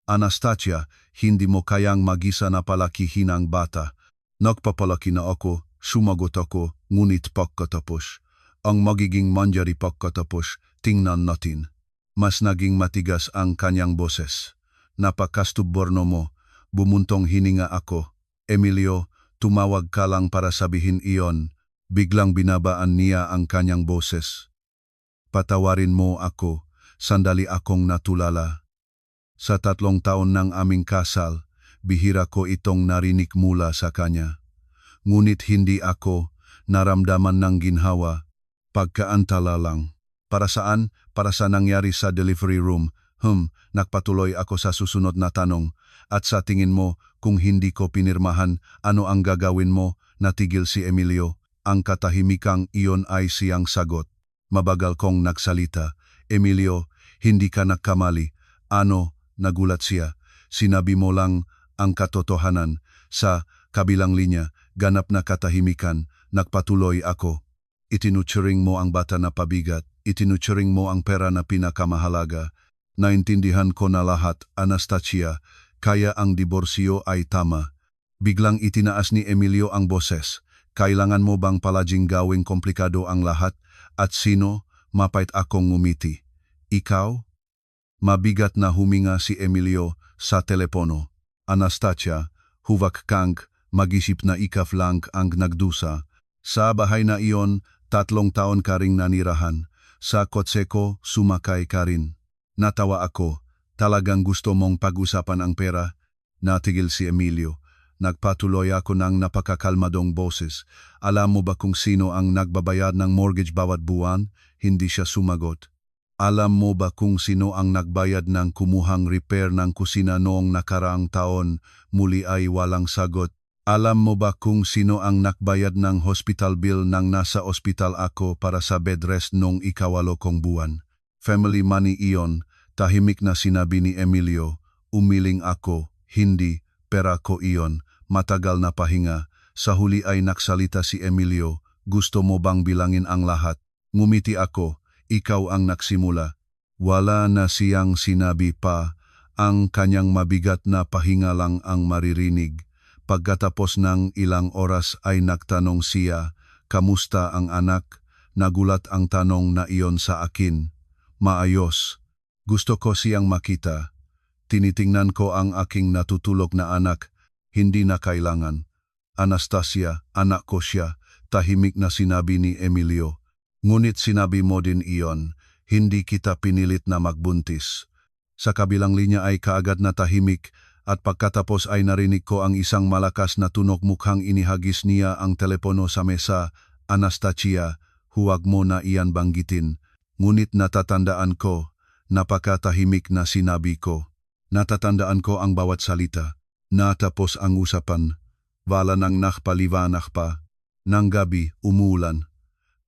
Anastasia, hindi mo kayang mag-isa na palakihin ang bata. Nagpapalaki na ako, sumagot ako, ngunit pagkatapos. Ang magiging mangyari pagkatapos, tingnan natin. Mas naging matigas ang kanyang boses. Napakastuborno mo, bumuntong hininga ako. Emilio, tumawag ka lang para sabihin iyon. Biglang binabaan niya ang kanyang boses. Patawarin mo ako, sandali akong natulala. Sa 3 taon ng aming kasal, bihira ko itong narinig mula sa kanya. Ngunit hindi ako naramdaman ng ginhawa, pagkaantala lang. Para saan? Para sa nangyari sa delivery room. Nagpatuloy ako sa susunod na tanong. At sa tingin mo, kung hindi ko pinirmahan, ano ang gagawin mo? Natigil si Emilio. Ang katahimikang iyon ay siyang sagot. Mabagal kong nagsalita. Emilio, hindi ka nagkamali. Ano? Nagulat siya. Sinabi mo lang ang katotohanan. Sa kabilang linya, ganap na katahimikan, nagpatuloy ako. Itinuturing mo ang bata na pabigat, itinuturing mo ang pera na pinakamahalaga. Naintindihan ko na lahat, Anastasia, kaya ang diborsyo ay tama. Biglang itinaas ni Emilio ang boses. Kailangan mo bang palaging gawing komplikado ang lahat? At sino? Mapait akong ngumiti. Ikaw? Mabigat na huminga si Emilio sa telepono. Anastasia, huwag kang mag-isip na ikaf lang ang nagdusa. Sa bahay na iyon, 3 taon ka ring nanirahan. Sa kotse ko, sumakay ka rin. Natawa ako. Talagang gusto mong pag-usapan ang pera? Natigil si Emilio. Nagpatuloy ako ng napakakalmadong boses. Alam mo ba kung sino ang nagbabayad ng mortgage bawat buwan? Hindi siya sumagot. Alam mo ba kung sino ang nagbayad ng kumuhang repair ng kusina noong nakaraang taon? Muli ay walang sagot. Alam mo ba kung sino ang nagbayad ng hospital bill nang nasa ospital ako para sa bed rest noong 8 kong buwan? Family money iyon, tahimik na sinabi ni Emilio. Umiling ako, hindi, pera ko iyon. Matagal na pahinga. Sa huli ay nagsalita si Emilio. Gusto mo bang bilangin ang lahat? Ngumiti ako. Ikaw ang nagsimula. Wala na siyang sinabi pa. Ang kanyang mabigat na pahinga lang ang maririnig. Pagkatapos ng ilang oras ay nagtanong siya, kamusta ang anak? Nagulat ang tanong na iyon sa akin. Maayos. Gusto ko siyang makita. Tinitingnan ko ang aking natutulog na anak, hindi na kailangan. Anastasia, anak ko siya, tahimik na sinabi ni Emilio. Ngunit sinabi mo din iyon, hindi kita pinilit na magbuntis. Sa kabilang linya ay kaagad na tahimik at pagkatapos ay narinig ko ang isang malakas na tunog mukhang inihagis niya ang telepono sa mesa. Anastasia, huwag mo na iyan banggitin. Ngunit natatandaan ko, napakatahimik na sinabi ko. Natatandaan ko ang bawat salita. Natapos ang usapan. Wala nang nakpaliwanag pa. Nang gabi, umuulan.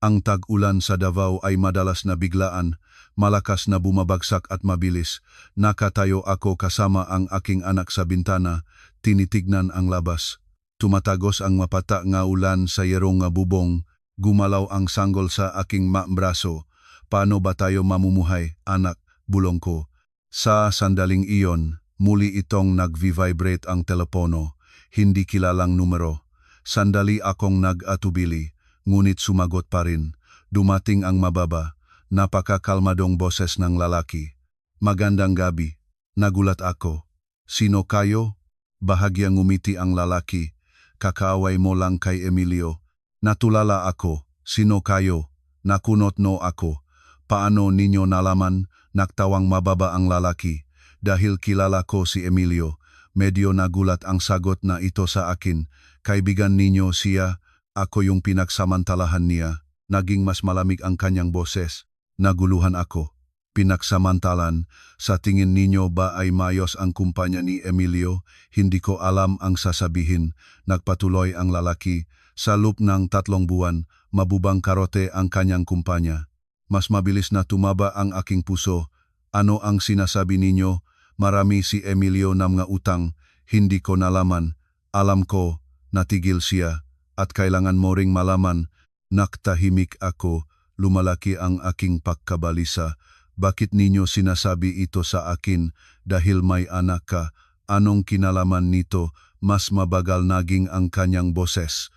Ang tag-ulan sa Davao ay madalas na biglaan, malakas na bumabagsak at mabilis. Nakatayo ako kasama ang aking anak sa bintana, tinitignan ang labas. Tumatagos ang mapata nga ulan sa yerong nga bubong, gumalaw ang sanggol sa aking braso. Paano ba tayo mamumuhay, anak, bulong ko. Sa sandaling iyon, muli itong nag-vibrate ang telepono. Hindi kilalang numero. Sandali akong nag-atubili, ngunit sumagot pa rin. Dumating ang mababa, napakakalmadong boses ng lalaki. Magandang gabi. Nagulat ako. Sino kayo? Bahagyang ngumiti ang lalaki. Kakaaway mo lang kay Emilio. Natulala ako. Sino kayo? Nakunot no ako. Paano ninyo nalaman? Naktawang mababa ang lalaki. Dahil kilala ko si Emilio. Medyo nagulat ang sagot na ito sa akin. Kaibigan ninyo siya, ako yung pinagsamantalahan niya. Naging mas malamig ang kanyang boses. Naguluhan ako. Pinagsamantalan, sa tingin ninyo ba ay mayos ang kumpanya ni Emilio? Hindi ko alam ang sasabihin. Nagpatuloy ang lalaki. Sa loob ng 3 buwan, mabubang karote ang kanyang kumpanya. Mas mabilis na tumaba ang aking puso. Ano ang sinasabi ninyo? Marami si Emilio na mga utang, hindi ko nalaman. Alam ko, natigil siya, at kailangan mo ring malaman. Naktahimik ako, lumalaki ang aking pagkabalisa. Bakit ninyo sinasabi ito sa akin? Dahil may anak ka. Anong kinalaman nito? Mas mabagal naging ang kanyang boses.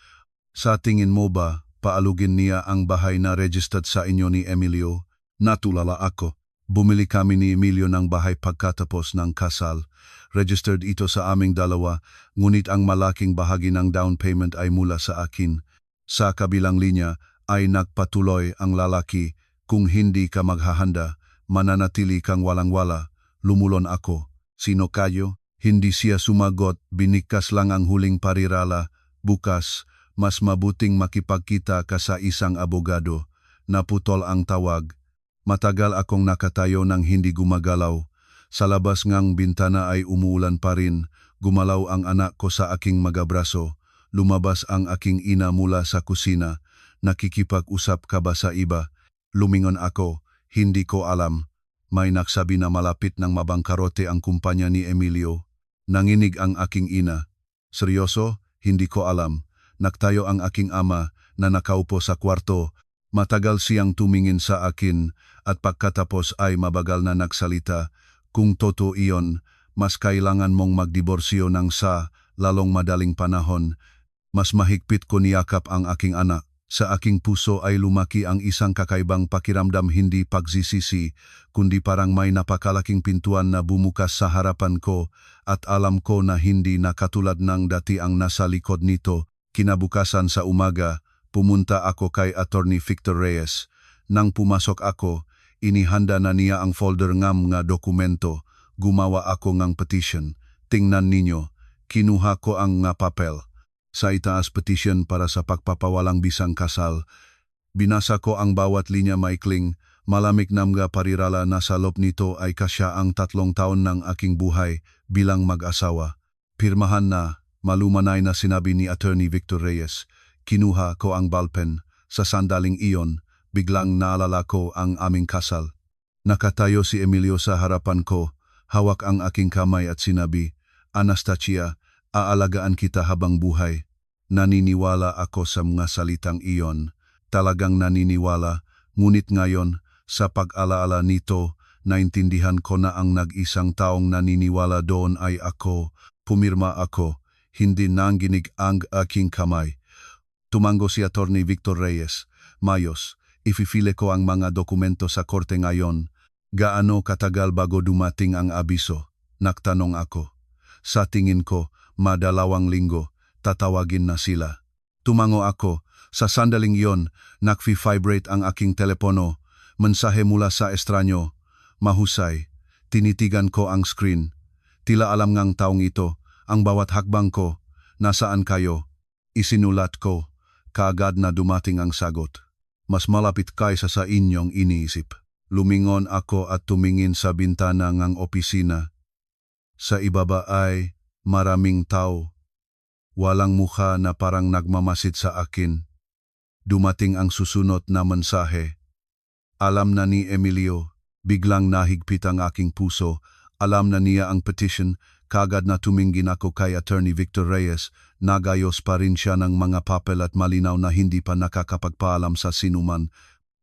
Sa tingin mo ba, paalugin niya ang bahay na registered sa inyo ni Emilio? Natulala ako. Bumili kami ni Emilio ng bahay pagkatapos ng kasal. Registered ito sa aming dalawa, ngunit ang malaking bahagi ng down payment ay mula sa akin. Sa kabilang linya ay nagpatuloy ang lalaki, kung hindi ka maghahanda, mananatili kang walang-wala. Lumulon ako. Sino kayo? Hindi siya sumagot, binikas lang ang huling parirala. Bukas, mas mabuting makipagkita ka sa isang abogado. Naputol ang tawag. Matagal akong nakatayo nang hindi gumagalaw. Sa labas ngang bintana ay umuulan pa rin. Gumalaw ang anak ko sa aking magabraso. Lumabas ang aking ina mula sa kusina. Nakikipag-usap ka ba sa iba? Lumingon ako. Hindi ko alam. May nagsabi na malapit ng mabangkarote ang kumpanya ni Emilio. Nanginig ang aking ina. Seryoso? Hindi ko alam. Nagtayo ang aking ama na nakaupo sa kwarto. Matagal siyang tumingin sa akin at pagkatapos ay mabagal na nagsalita. Kung totoo iyon, mas kailangan mong magdiborsyo ng lalong madaling panahon. Mas mahigpit ko niyakap ang aking anak. Sa aking puso ay lumaki ang isang kakaibang pakiramdam, hindi pagsisisi, kundi parang may napakalaking pintuan na bumukas sa harapan ko at alam ko na hindi na katulad ng dati ang nasa likod nito. Kinabukasan sa umaga, pumunta ako kay Attorney Victor Reyes. Nang pumasok ako, inihanda na niya ang folder ng mga dokumento. Gumawa ako ng petition. Tingnan ninyo, kinuha ko ang nga papel. Sa itaas petition para sa pagpapawalang bisang kasal. Binasa ko ang bawat linya maikling, malamig na mga parirala na sa loob nito ay kasya ang 3 taon ng aking buhay bilang mag-asawa. Pirmahan na, malumanay na sinabi ni Attorney Victor Reyes. Kinuha ko ang ballpen. Sa sandaling iyon, biglang naalala ko ang aming kasal. Nakatayo si Emilio sa harapan ko, hawak ang aking kamay at sinabi, Anastasia, aalagaan kita habang buhay. Naniniwala ako sa mga salitang iyon. Talagang naniniwala, ngunit ngayon, sa pag-alaala nito, naintindihan ko na ang nag-isang taong naniniwala doon ay ako. Pumirma ako, hindi nanginig ang aking kamay. Tumango si Attorney Victor Reyes. Mayos, ififile ko ang mga dokumento sa korte ngayon. Gaano katagal bago dumating ang abiso? Nagtanong ako. Sa tingin ko, madalawang linggo, tatawagin na sila. Tumango ako. Sa sandaling yon, nag-vibrate ang aking telepono. Mensahe mula sa estranyo. Mahusay. Tinitigan ko ang screen. Tila alam ngang taong ito, ang bawat hakbang ko. Nasaan kayo? Isinulat ko. Kaagad na dumating ang sagot. Mas malapit kaysa sa inyong iniisip. Lumingon ako at tumingin sa bintana ng opisina. Sa ibaba ay maraming tao. Walang mukha na parang nagmamasid sa akin. Dumating ang susunod na mensahe. Alam na ni Emilio, biglang nahigpit ang aking puso. Alam na niya ang petition, kagad na tumingin ako kay Attorney Victor Reyes. Nagayos pa rin siya ng mga papel at malinaw na hindi pa nakakapagpaalam sa sinuman.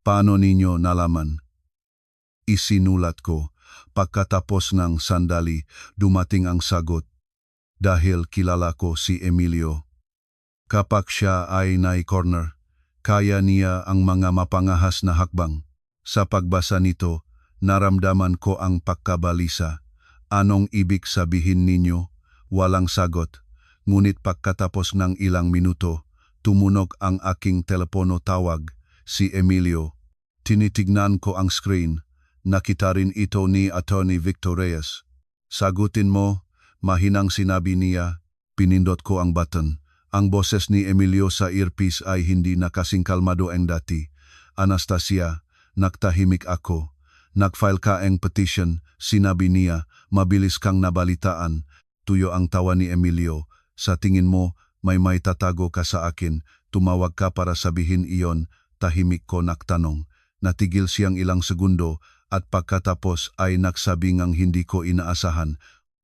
Paano ninyo nalaman? Isinulat ko. Pagkatapos ng sandali, dumating ang sagot. Dahil kilala ko si Emilio. Kapag siya ay nai-corner, kaya niya ang mga mapangahas na hakbang. Sa pagbasa nito, naramdaman ko ang pagkabalisa. Anong ibig sabihin ninyo? Walang sagot. Ngunit pagkatapos ng ilang minuto, tumunog ang aking telepono tawag, si Emilio. Tinitignan ko ang screen. Nakita rin ito ni Attorney Victor Reyes. Sagutin mo, mahinang sinabi niya. Pinindot ko ang button. Ang boses ni Emilio sa earpiece ay hindi na kasing kalmado ang dati. Anastasia, nagtahimik ako. Nag-file ka ang petition, sinabi niya, mabilis kang nabalitaan. Tuyo ang tawa ni Emilio. Sa tingin mo, may tatago ka sa akin. Tumawag ka para sabihin iyon. Tahimik ko nagtanong. Natigil siyang ilang segundo at pagkatapos ay nagsabi ngang hindi ko inaasahan.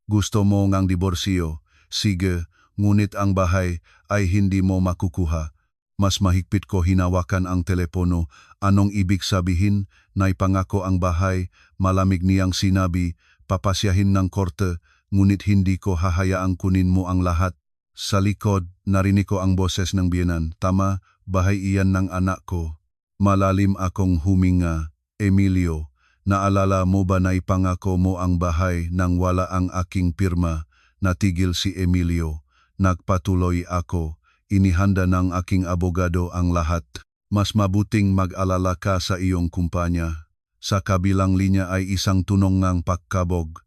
Gusto mo ngang diborsyo? Sige, ngunit ang bahay ay hindi mo makukuha. Mas mahigpit ko hinawakan ang telepono. Anong ibig sabihin? Naipangako ang bahay, malamig niyang sinabi, papasyahin ng korte, ngunit hindi ko hahayaang kunin mo ang lahat. Sa likod, narinig ko ang boses ng biyenan. Tama, bahay iyan ng anak ko. Malalim akong huminga. Emilio, naalala mo ba na ipangako mo ang bahay nang wala ang aking pirma? Natigil si Emilio. Nagpatuloy ako. Inihanda ng aking abogado ang lahat. Mas mabuting mag-alala ka sa iyong kumpanya. Sa kabilang linya ay isang tunong ngang pagkabog.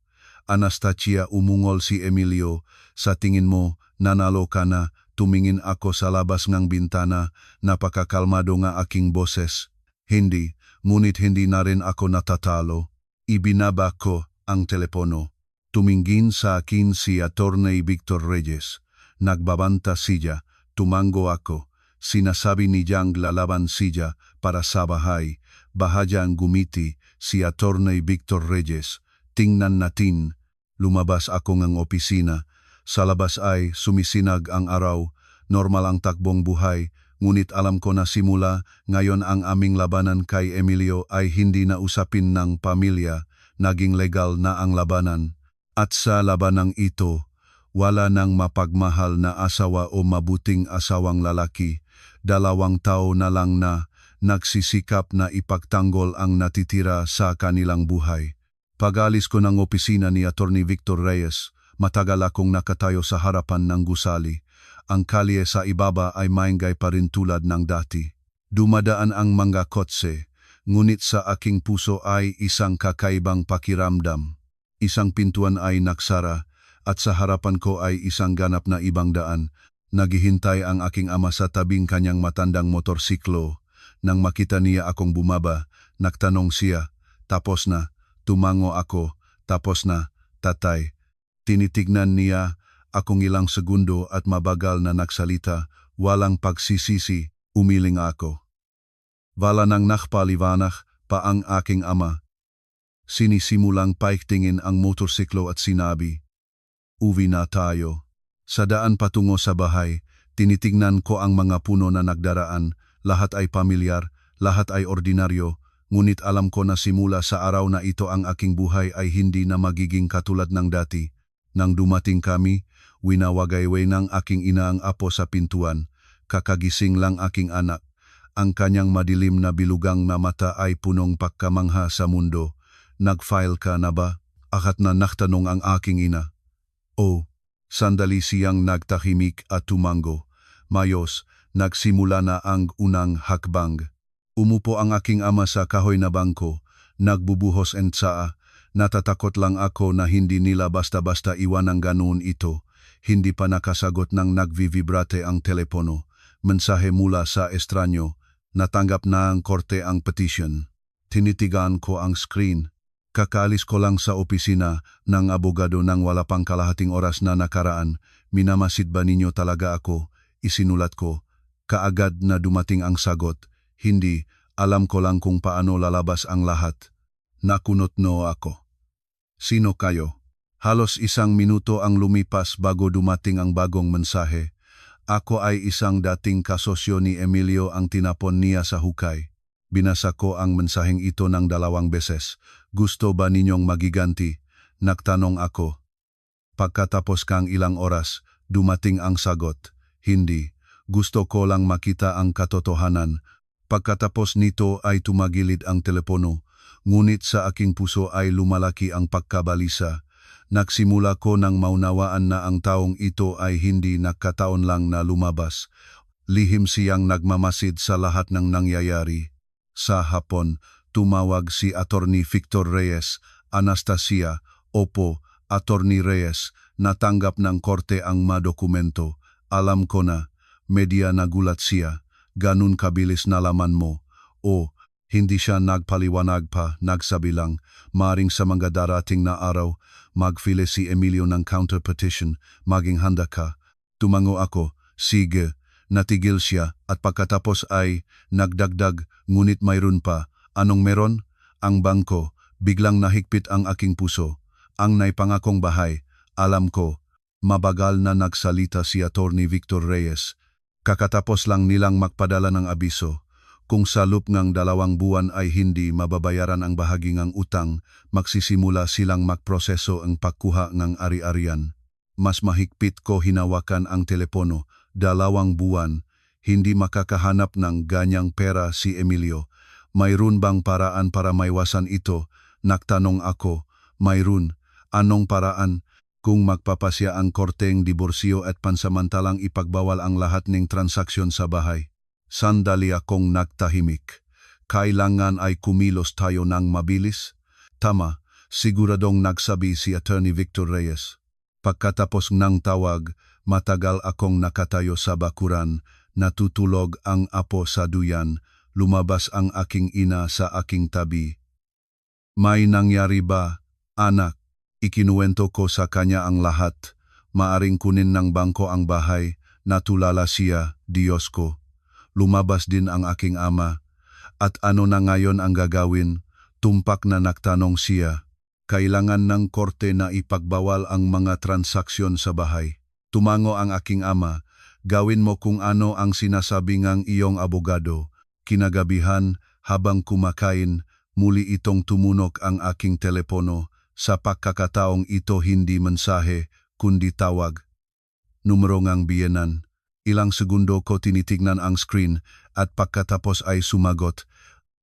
Anastasia, umungol si Emilio. Sa tingin mo, nanalo ka na. Tumingin ako sa labas ng bintana. Napakakalmado nga aking boses. Hindi, ngunit hindi na rin ako natatalo. Ibinaba ko ang telepono. Tumingin sa akin si Attorney Victor Reyes. Nagbabanta siya. Tumango ako. Sinasabi niyang lalaban siya para sa bahay. Bahagyang gumiti si Attorney Victor Reyes. Tingnan natin. Lumabas ako ng opisina. Sa labas ay sumisinag ang araw. Normal ang takbong buhay. Ngunit alam ko na simula ngayon ang aming labanan kay Emilio ay hindi na usapin ng pamilya. Naging legal na ang labanan. At sa labanang ito, wala nang mapagmahal na asawa o mabuting asawang lalaki. 2 taon na lang na nagsisikap na ipagtanggol ang natitira sa kanilang buhay. Pag-alis ko ng opisina ni Attorney Victor Reyes, matagal akong nakatayo sa harapan ng gusali. Ang kalye sa ibaba ay maingay pa rin tulad ng dati. Dumadaan ang mga kotse, ngunit sa aking puso ay isang kakaibang pakiramdam. Isang pintuan ay naksara, at sa harapan ko ay isang ganap na ibang daan. Naghihintay ang aking ama sa tabing kanyang matandang motorsiklo. Nang makita niya akong bumaba, nagtanong siya, tapos na. Tumango ako, tapos na, tatay. Tinitignan niya akong ilang segundo at mabagal na nagsalita, walang pagsisisi, umiling ako. Wala nang nakpaliwanag pa ang aking ama. Sinisimulang paiktingin ang motorsiklo at sinabi, uwi na tayo. Sa daan patungo sa bahay, tinitignan ko ang mga puno na nagdaraan, lahat ay pamilyar, lahat ay ordinaryo, ngunit alam ko na simula sa araw na ito ang aking buhay ay hindi na magiging katulad ng dati. Nang dumating kami, winawagayway ng aking ina ang apo sa pintuan, kakagising lang aking anak. Ang kanyang madilim na bilugang na mata ay punong pagkamangha sa mundo. Nag-file ka na ba? akat na naktanong ang aking ina. Oh, sandali siyang nagtahimik at tumango. Mayos, nagsimula na ang unang hakbang. Umupo ang aking ama sa kahoy na bangko, nagbubuhos and tsaa. Natatakot lang ako na hindi nila basta-basta iwan ang ganoon ito. Hindi pa nakasagot ng nagvivibrate ang telepono. Mensahe mula sa estranyo. Natanggap na ang korte ang petition. Tinitigan ko ang screen. Kakaalis ko lang sa opisina ng abogado nang wala pang kalahating oras na nakaraan. Minamasid ba ninyo talaga ako? Isinulat ko. Kaagad na dumating ang sagot. Hindi, alam ko lang kung paano lalabas ang lahat. Nakunot no ako. Sino kayo? Halos 1 minuto ang lumipas bago dumating ang bagong mensahe. Ako ay isang dating kasosyo ni Emilio ang tinapon niya sa hukay. Binasa ko ang mensaheng ito ng 2 beses. Gusto ba ninyong magiganti? Nagtanong ako. Pagkatapos kang ilang oras, dumating ang sagot. Hindi. Gusto ko lang makita ang katotohanan. Pagkatapos nito ay tumagilid ang telepono. Ngunit sa aking puso ay lumalaki ang pagkabalisa. Nagsimula ko nang maunawaan na ang taong ito ay hindi nakataon lang na lumabas. Lihim siyang nagmamasid sa lahat ng nangyayari. Sa hapon, tumawag si Attorney Victor Reyes. Anastasia, opo, Attorney Reyes, natanggap ng korte ang madokumento. Alam ko na, media nagulat siya. Ganun kabilis nalaman mo. O, hindi siya nagpaliwanag pa, nagsabi lang, maring sa mga darating na araw, magfile si Emilio ng counter-petition, maging handa ka. Tumango ako, sige, natigil siya at pagkatapos ay nagdagdag, ngunit mayroon pa. Anong meron? Ang bangko, biglang nahigpit ang aking puso. Ang naipangakong bahay, alam ko, mabagal na nagsalita si Attorney Victor Reyes. Kakatapos lang nilang magpadala ng abiso. Kung sa loob ng 2 buwan ay hindi mababayaran ang bahagi ng utang, magsisimula silang magproseso ang pagkuha ng ari-arian. Mas mahigpit ko hinawakan ang telepono, 2 buwan, hindi makakahanap ng ganyang pera si Emilio. Mayroon bang paraan para maiwasan ito? Nagtanong ako, mayroon. Anong paraan? Kung magpapasya ang korteng diborsyo at pansamantalang ipagbawal ang lahat ng transaksyon sa bahay. Sandali akong nagtahimik. Kailangan ay kumilos tayo ng mabilis? Tama, siguradong nagsabi si Attorney Victor Reyes. Pagkatapos ng tawag, matagal akong nakatayo sa bakuran, natutulog ang apo sa duyan, lumabas ang aking ina sa aking tabi. May nangyari ba, anak? Ikinuwento ko sa kanya ang lahat. Maaring kunin ng bangko ang bahay, natulala siya, Diyos ko. Lumabas din ang aking ama. At ano na ngayon ang gagawin? Tumpak na nagtanong siya. Kailangan ng korte na ipagbawal ang mga transaksyon sa bahay. Tumango ang aking ama. Gawin mo kung ano ang sinasabi ng iyong abogado. Kinagabihan, habang kumakain, muli itong tumunok ang aking telepono. Sa pagkakataong ito hindi mensahe, kundi tawag. Numero ng biyenan. Ilang segundo ko tinitignan ang screen at pagkatapos ay sumagot.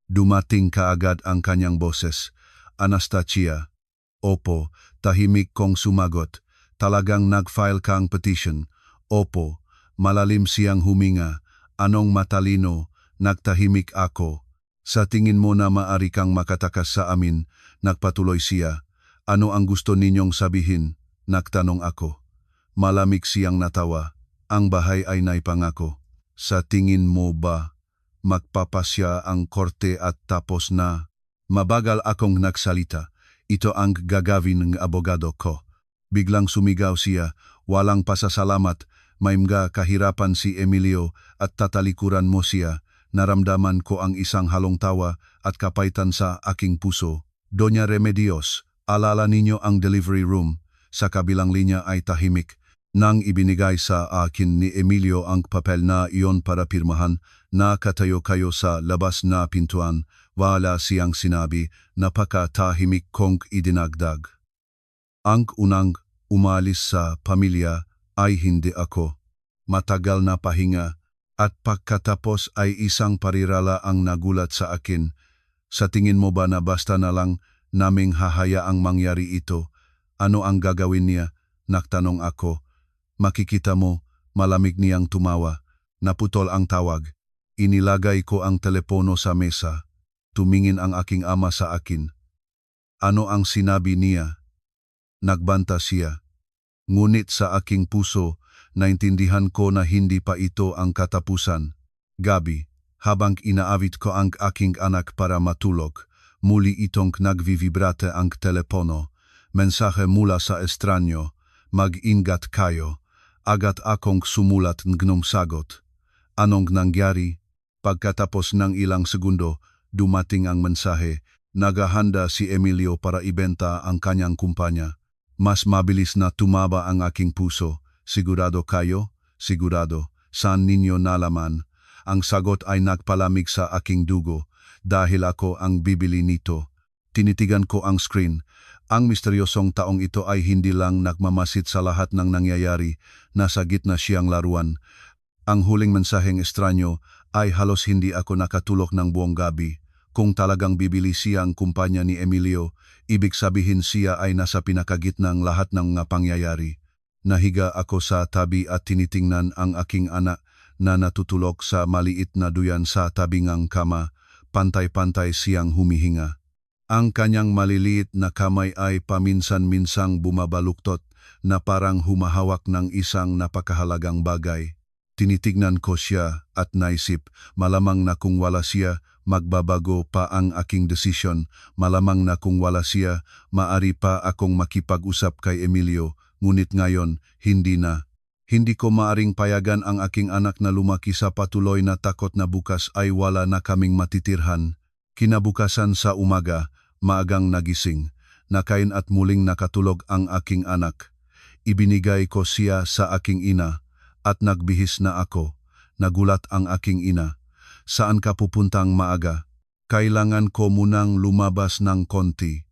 Dumating kaagad ang kanyang boses. Anastasia. Opo, tahimik kong sumagot. Talagang nag-file kang petition. Opo, malalim siyang huminga. Anong matalino? Nagtahimik ako. Sa tingin mo na maari kang makatakas sa amin, nagpatuloy siya. Ano ang gusto ninyong sabihin? Nagtanong ako. Malamig siyang natawa. Ang bahay ay naipangako. Sa tingin mo ba, magpapasya ang korte at tapos na? Mabagal akong nagsalita. Ito ang gagawin ng abogado ko. Biglang sumigaw siya, walang pasasalamat, may mga kahirapan si Emilio at tatalikuran mo siya. Naramdaman ko ang isang halong tawa at kapaitan sa aking puso. Doña Remedios, alala ninyo ang delivery room. Sa kabilang linya ay tahimik. Nang ibinigay sa akin ni Emilio ang papel na iyon para pirmahan, nakatayo kayo sa labas na pintuan, wala siyang sinabi, napakatahimik kong idinagdag. Ang unang umalis sa pamilya ay hindi ako. Matagal na pahinga at pagkatapos ay isang parirala ang nagulat sa akin. Sa tingin mo ba na basta na lang naming hahayaang mangyari ito. Ano ang gagawin niya? Nagtanong ako. Makikita mo, malamig niyang tumawa. Naputol ang tawag. Inilagay ko ang telepono sa mesa. Tumingin ang aking ama sa akin. Ano ang sinabi niya? Nagbanta siya. Ngunit sa aking puso, naintindihan ko na hindi pa ito ang katapusan. Gabi, habang inaawit ko ang aking anak para matulog, muli itong nagvivibrate ang telepono. Mensahe mula sa estranyo, mag-ingat kayo. Agad akong sumulat ng sagot. Anong nangyari? Pagkatapos ng ilang segundo, dumating ang mensahe. Naghahanda si Emilio para ibenta ang kanyang kumpanya. Mas mabilis na tumaba ang aking puso. Sigurado kayo? Sigurado. Saan ninyo nalaman? Ang sagot ay nagpalamig sa aking dugo dahil ako ang bibili nito. Tinitigan ko ang screen. Ang misteryosong taong ito ay hindi lang nagmamasid sa lahat ng nangyayari, nasa gitna siyang laruan. Ang huling mensaheng estranyo ay halos hindi ako nakatulog ng buong gabi. Kung talagang bibili siya ang kumpanya ni Emilio, ibig sabihin siya ay nasa pinakagitnang lahat ng mga pangyayari. Nahiga ako sa tabi at tinitingnan ang aking anak na natutulog sa maliit na duyan sa tabingang kama, pantay-pantay siyang humihinga. Ang kanyang maliliit na kamay ay paminsan-minsang bumabaluktot na parang humahawak ng isang napakahalagang bagay. Tinitignan ko siya at naisip, malamang na kung wala siya, magbabago pa ang aking desisyon. Malamang na kung wala siya, maari pa akong makipag-usap kay Emilio, ngunit ngayon, hindi na. Hindi ko maaring payagan ang aking anak na lumaki sa patuloy na takot na bukas ay wala na kaming matitirhan. Kinabukasan sa umaga, maagang nagising, nakain at muling nakatulog ang aking anak. Ibinigay ko siya sa aking ina at nagbihis na ako. Nagulat ang aking ina. Saan ka pupuntang maaga? Kailangan ko munang lumabas ng konti.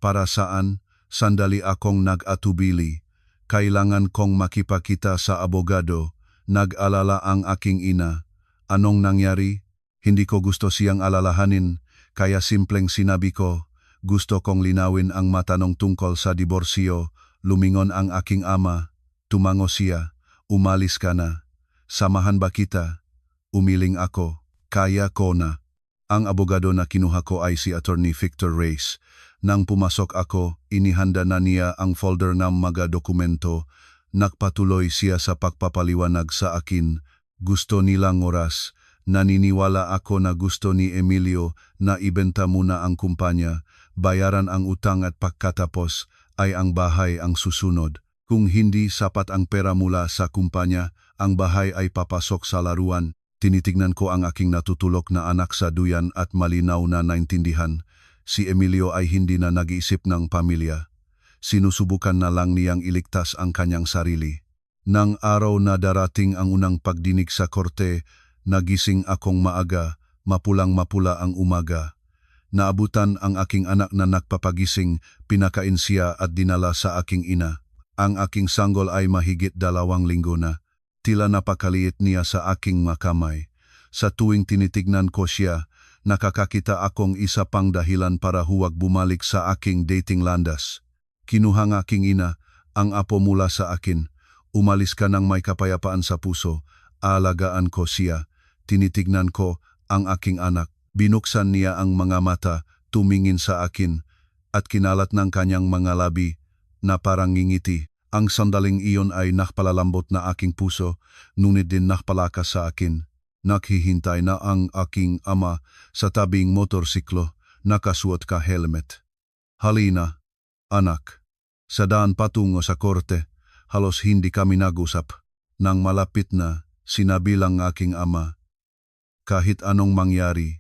Para saan? Sandali akong nag-atubili. Kailangan kong makipakita sa abogado. Nag-alala ang aking ina. Anong nangyari? Hindi ko gusto siyang alalahanin. Kaya simpleng sinabi ko, gusto kong linawin ang matanong tungkol sa diborsyo. Lumingon ang aking ama. Tumango siya. Umalis ka na. Samahan ba kita? Umiling ako. Kaya ko na. Ang abogado na kinuha ko ay si Attorney Victor Reyes. Nang pumasok ako, inihanda na niya ang folder ng mga dokumento. Nagpatuloy siya sa pagpapaliwanag sa akin. Gusto nilang oras. Naniniwala ako na gusto ni Emilio na ibenta muna ang kumpanya, bayaran ang utang at pagkatapos ay ang bahay ang susunod. Kung hindi sapat ang pera mula sa kumpanya, ang bahay ay papasok sa laruan. Tinitignan ko ang aking natutulog na anak sa duyan at malinaw na naintindihan. Si Emilio ay hindi na nag-iisip ng pamilya. Sinusubukan na lang niyang iligtas ang kanyang sarili. Nang araw na darating ang unang pagdinig sa korte, nagising akong maaga, mapulang-mapula ang umaga. Naabutan ang aking anak na nagpapagising, pinakain siya at dinala sa aking ina. Ang aking sanggol ay mahigit 2 linggo na. Tila napakaliit niya sa aking makamay. Sa tuwing tinitignan ko siya, nakakakita akong isa pang dahilan para huwag bumalik sa aking dating landas. Kinuha ng aking ina ang apo mula sa akin. Umalis ka ng may kapayapaan sa puso. Aalagaan ko siya. Tinitignan ko ang aking anak. Binuksan niya ang mga mata, tumingin sa akin, at kinalat ng kanyang mga labi na parang ngingiti. Ang sandaling iyon ay nakpalalambot na aking puso, ngunit din nakpalakas sa akin. Naghihintay na ang aking ama sa tabing motorsiklo, nakasuot ka helmet. Halina, anak. Sa daan patungo sa korte, halos hindi kami nag-usap. Nang malapit na, sinabi lang aking ama, kahit anong mangyari,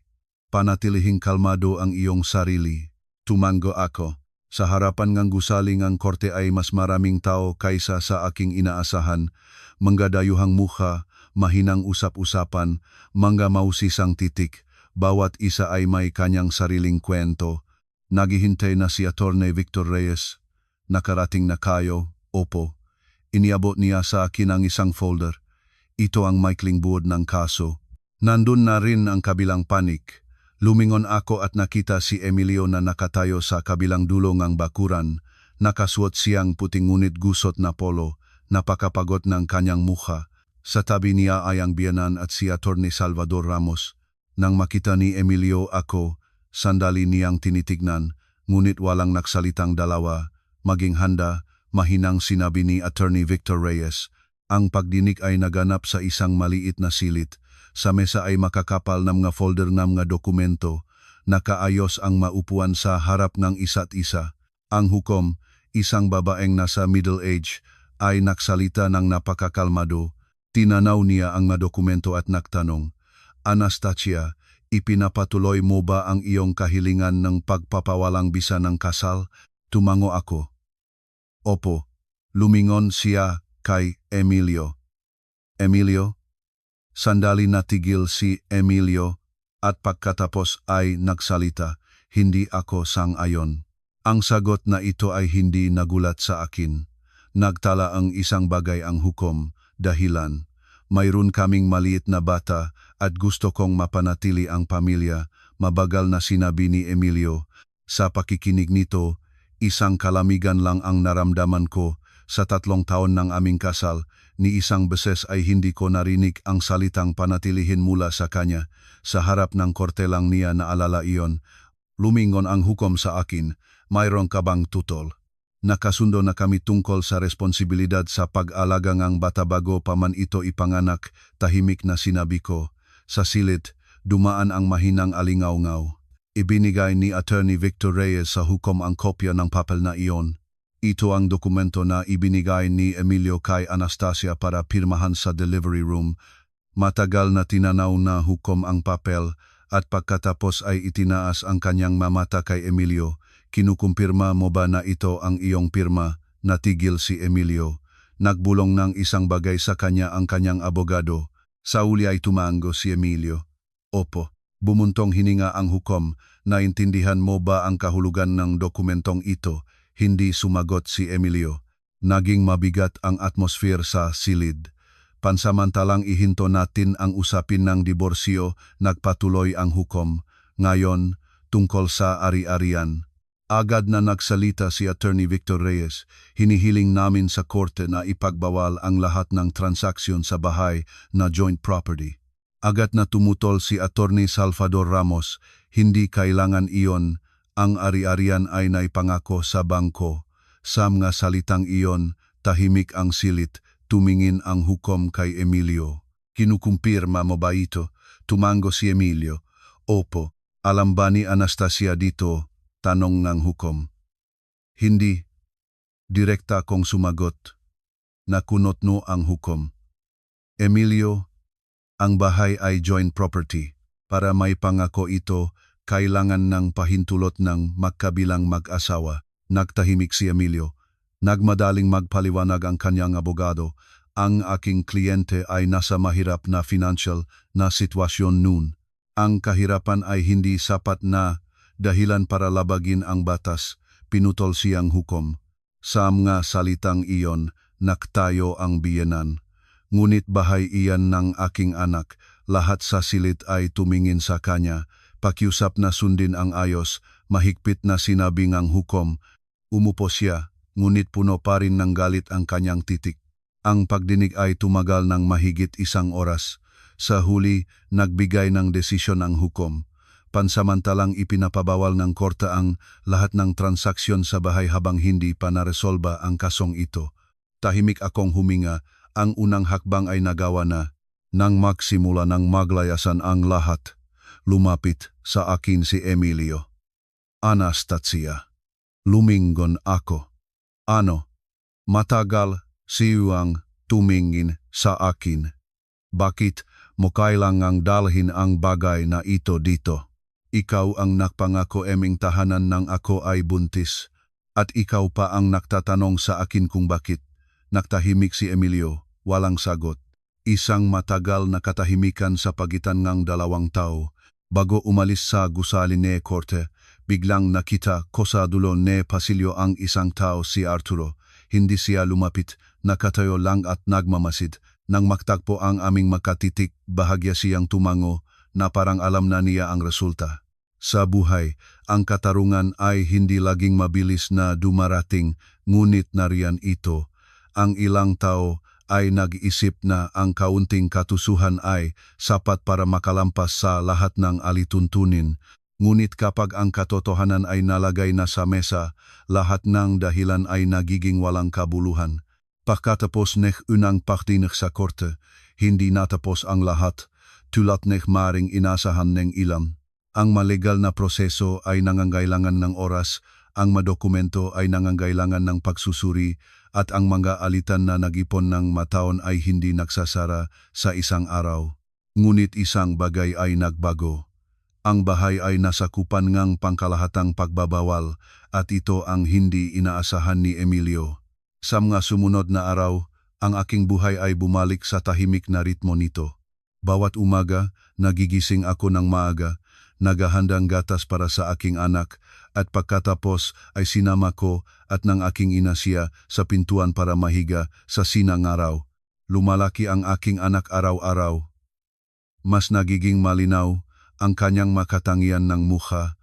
panatilihing kalmado ang iyong sarili. Tumango ako. Sa harapan ng gusaling ang korte ay mas maraming tao kaysa sa aking inaasahan. Manggadayuhang mukha, mahinang usap-usapan, mga mausisang titik. Bawat isa ay may kanyang sariling kwento. Naghihintay na si Attorney Victor Reyes. Nakarating na kayo, opo. Iniabot niya sa akin ang isang folder. Ito ang maikling buod ng kaso. Nandun na rin ang kabilang panik. Lumingon ako at nakita si Emilio na nakatayo sa kabilang dulo ng bakuran. Nakasuot siyang puting ngunit gusot na polo, napakapagod ng kanyang mukha. Sa tabi niya ay ang biyanan at si Atty. Salvador Ramos. Nang makita ni Emilio ako, sandali niyang tinitignan, ngunit walang nagsalitang dalawa. Maging handa, mahinang sinabi ni Atty. Victor Reyes. Ang pagdinig ay naganap sa isang maliit na silit. Sa mesa ay makakapal na mga folder ng mga dokumento. Nakaayos ang maupuan sa harap ng isa't isa. Ang hukom, isang babaeng nasa middle age, ay nagsalita ng napakakalmado. Tinanaw niya ang mga dokumento at nagtanong, Anastasia, ipinapatuloy mo ba ang iyong kahilingan ng pagpapawalang bisa ng kasal? Tumango ako. Opo, lumingon siya kay Emilio. Emilio? Sandali natigil si Emilio at pagkatapos ay nagsalita, hindi ako sang-ayon. Ang sagot na ito ay hindi nagulat sa akin. Nagtala ang isang bagay ang hukom, dahilan. Mayroon kaming maliit na bata at gusto kong mapanatili ang pamilya, mabagal na sinabi ni Emilio. Sa pakikinig nito, isang kalamigan lang ang naramdaman ko. Sa 3 taon ng aming kasal, ni isang beses ay hindi ko narinig ang salitang panatilihin mula sa kanya. Sa harap ng korte lang niya naalala iyon. Lumingon ang hukom sa akin, mayroong ka bang tutol? Nakasundo na kami tungkol sa responsibilidad sa pag-alaga ng bata bago pa man ito ipanganak, tahimik na sinabi ko. Sa silid, dumaan ang mahinang alingaw-ngaw. Ibinigay ni Atty. Victor Reyes sa hukom ang kopya ng papel na iyon. Ito ang dokumento na ibinigay ni Emilio kay Anastasia para pirmahan sa delivery room. Matagal na tinanaw na hukom ang papel at pagkatapos ay itinaas ang kanyang mamata kay Emilio. Kinukumpirma mo ba na ito ang iyong pirma? Natigil si Emilio. Nagbulong ng isang bagay sa kanya ang kanyang abogado. Sa uli ay tumango si Emilio. Opo, bumuntong hininga ang hukom. Naintindihan mo ba ang kahulugan ng dokumentong ito? Hindi sumagot si Emilio. Naging mabigat ang atmosphere sa silid. Pansamantalang ihinto natin ang usapin ng diborsyo, nagpatuloy ang hukom. Ngayon, tungkol sa ari-arian. Agad na nagsalita si Atty. Victor Reyes. Hinihiling namin sa korte na ipagbawal ang lahat ng transaksyon sa bahay na joint property. Agad na tumutol si Atty. Salvador Ramos. Hindi kailangan iyon. Ang ari-arian ay naipangako sa bangko. Sa mga salitang iyon, tahimik ang silit, tumingin ang hukom kay Emilio. Kinukumpirma mo ba ito? Tumango si Emilio. Opo, alam ba ni Anastasia dito? Tanong ng hukom. Hindi. Direkta kong sumagot. Nakunot no ang hukom. Emilio, ang bahay ay joint property. Para may pangako ito, kailangan ng pahintulot ng magkabilang mag-asawa. Nagtahimik si Emilio. Nagmadaling magpaliwanag ang kanyang abogado. Ang aking kliyente ay nasa mahirap na financial na sitwasyon noon. Ang kahirapan ay hindi sapat na dahilan para labagin ang batas. Pinutol siyang hukom. Sa mga salitang iyon, naktayo ang biyenan. Ngunit bahay iyan ng aking anak. Lahat sa silid ay tumingin sa kanya. Pakiusap na sundin ang ayos, mahigpit na sinabi ng hukom. Umupo siya, ngunit puno pa rin ng galit ang kanyang titik. Ang pagdinig ay tumagal ng mahigit 1 oras. Sa huli, nagbigay ng desisyon ang hukom. Pansamantalang ipinapabawal ng korte ang lahat ng transaksyon sa bahay habang hindi pa naresolba ang kasong ito. Tahimik akong huminga, ang unang hakbang ay nagawa na. Nang magsimula ng maglayasan ang lahat, lumapit sa akin si Emilio. Anastasia. Lumingon ako. Ano? Matagal siyang tumingin sa akin. Bakit mo kailangang dalhin ang bagay na ito dito? Ikaw ang nakpangako eming tahanan ng ako ay buntis. At ikaw pa ang naktatanong sa akin kung bakit. Naktahimik si Emilio, walang sagot. Isang matagal na katahimikan sa pagitan ng 2 tao. Bago umalis sa gusali ni korte, biglang nakita ko sa dulo ni pasilyo ang isang tao si Arturo. Hindi siya lumapit, nakatayo lang at nagmamasid. Nang magtagpo ang aming makatitik, bahagya siyang tumango na parang alam na niya ang resulta. Sa buhay, ang katarungan ay hindi laging mabilis na dumarating, ngunit nariyan ito. Ang ilang tao ay nag-isip na ang kaunting katusuhan ay sapat para makalampas sa lahat ng alituntunin. Ngunit kapag ang katotohanan ay nalagay na sa mesa, lahat ng dahilan ay nagiging walang kabuluhan. Pagkatapos ng unang pagdinig sa korte, hindi natapos ang lahat, tulad ng maring inasahan ng ilan. Ang malegal na proseso ay nangangailangan ng oras, ang madokumento ay nangangailangan ng pagsusuri, at ang mga alitan na nagipon ng mataon ay hindi nagsasara sa isang araw. Ngunit isang bagay ay nagbago. Ang bahay ay nasakupan ng pangkalahatang pagbabawal, at ito ang hindi inaasahan ni Emilio. Sa mga sumunod na araw, ang aking buhay ay bumalik sa tahimik na ritmo nito. Bawat umaga, nagigising ako ng maaga, naghahandang gatas para sa aking anak, at pagkatapos ay sinama ko at ng aking ina siya sa pintuan para mahiga sa sinang araw. Lumalaki ang aking anak araw-araw. Mas nagiging malinaw ang kanyang makatangian ng mukha.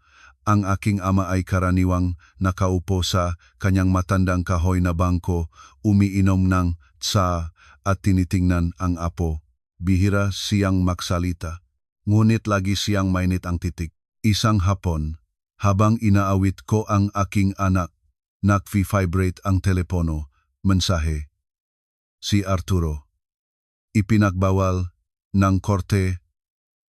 Ang aking ama ay karaniwang nakaupo sa kanyang matandang kahoy na bangko, umiinom ng tsa at tinitingnan ang apo. Bihira siyang magsalita. Ngunit lagi siyang mainit ang titik. Isang hapon, habang inaawit ko ang aking anak, nag-vibrate ang telepono. Mensahe. Si Arturo. Ipinagbawal ng korte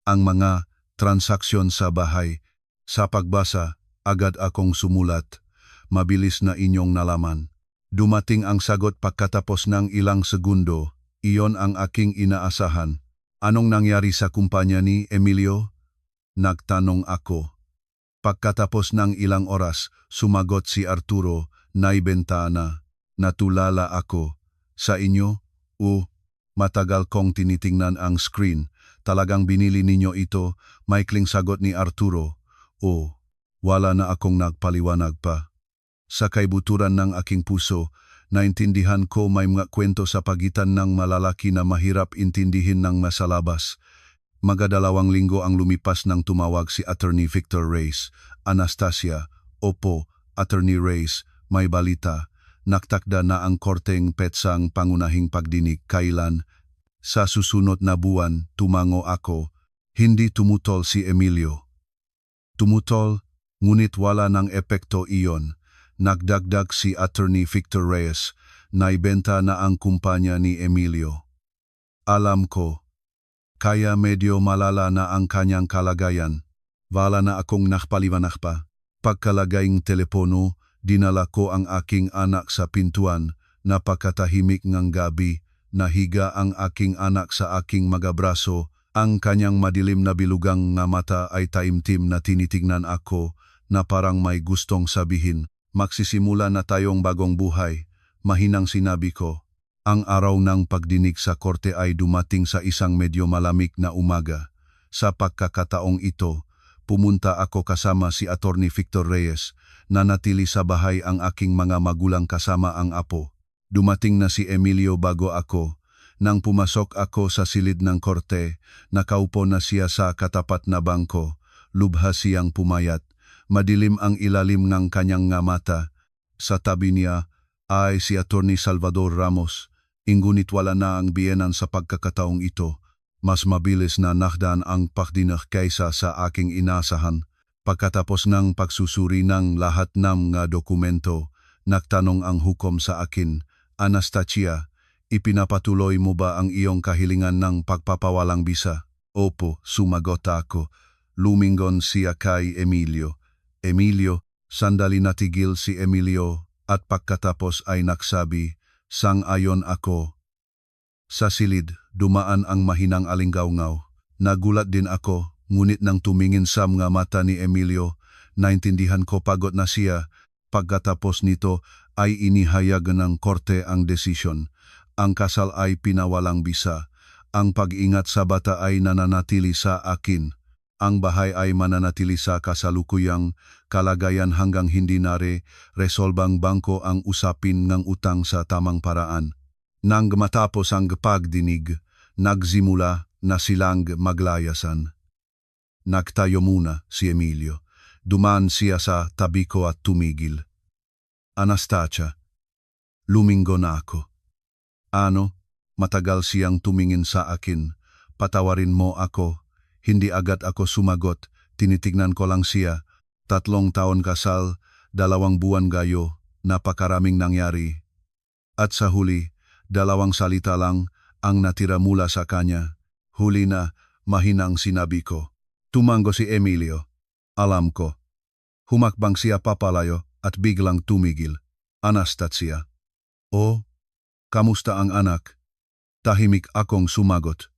ang mga transaksyon sa bahay. Sa pagbasa, agad akong sumulat. Mabilis na inyong nalaman. Dumating ang sagot pagkatapos ng ilang segundo. Iyon ang aking inaasahan. Anong nangyari sa kumpanya ni Emilio? Nagtanong ako. Pagkatapos ng ilang oras, sumagot si Arturo, naibenta na. Natulala ako. Sa inyo? Matagal kong tinitingnan ang screen. Talagang binili ninyo ito, maikling sagot ni Arturo. Wala na akong nagpaliwanag pa. Sa kaibuturan ng aking puso, naintindihan ko may mga kwento sa pagitan ng malalaki na mahirap intindihin ng masalabas. Magadalawang linggo ang lumipas nang tumawag si Attorney Victor Reyes. Anastasia, opo, Attorney Reyes, may balita. Naktakda na ang korteng petsang pangunahing pagdinig. Kailan? Sa susunod na buwan, tumango ako. Hindi tumutol si Emilio. Tumutol, ngunit wala ng epekto iyon. Nagdagdag si Attorney Victor Reyes, naibenta na ang kumpanya ni Emilio. Alam ko, kaya medyo malala na ang kanyang kalagayan. Wala na akong nakpaliwanag pa. Pagkalagayng telepono, dinala ko ang aking anak sa pintuan. Napakatahimik ng gabi, nahiga ang aking anak sa aking mga braso. Ang kanyang madilim na bilugang nga mata ay taimtim na tinitignan ako na parang may gustong sabihin. Magsisimula na tayong bagong buhay, mahinang sinabi ko. Ang araw ng pagdinig sa korte ay dumating sa isang medyo malamig na umaga. Sa pagkakataong ito, pumunta ako kasama si Attorney Victor Reyes, nanatili sa bahay ang aking mga magulang kasama ang apo. Dumating na si Emilio bago ako. Nang pumasok ako sa silid ng korte, nakaupo na siya sa katapat na bangko. Lubha siyang pumayat. Madilim ang ilalim ng kanyang nga mata. Sa tabi niya ay si Attorney Salvador Ramos. Ngunit wala na ang biyenan sa pagkakataong ito. Mas mabilis na nakdaan ang pagdinig kaysa sa aking inasahan. Pagkatapos ng pagsusuri ng lahat ng nga dokumento, nagtanong ang hukom sa akin, Anastasia, ipinapatuloy mo ba ang iyong kahilingan ng pagpapawalang bisa? Opo, sumagot ako. Lumingon siya kay Emilio. Emilio, sandali natigil si Emilio at pagkatapos ay nagsabi, sang-ayon ako. Sa silid, dumaan ang mahinang alinggaw-ngaw. Nagulat din ako, ngunit nang tumingin sa mga mata ni Emilio, naintindihan ko pagod na siya. Pagkatapos nito ay inihayag ng korte ang desisyon. Ang kasal ay pinawalang bisa. Ang pag-ingat sa bata ay nananatili sa akin. Ang bahay ay mananatili sa kasalukuyang kalagayan hanggang hindi resolbang bangko ang usapin ng utang sa tamang paraan. Nang matapos ang pagdinig, nagsimula na silang maglayasan. Nagtayo muna si Emilio. Dumaan siya sa tabi ko at tumigil. Anastasia, lumingon ako. Ano? Matagal siyang tumingin sa akin. Patawarin mo ako. Hindi agad ako sumagot. Tinitignan ko lang siya. 3 taon kasal, 2 buwan gayo, napakaraming nangyari. At sa huli, 2 salita lang ang natira mula sa kanya. Huli na, mahinang sinabi ko. Tumango si Emilio. Alam ko. Humakbang siya papalayo at biglang tumigil. Anastasia. Oh, kamusta ang anak? Tahimik akong sumagot.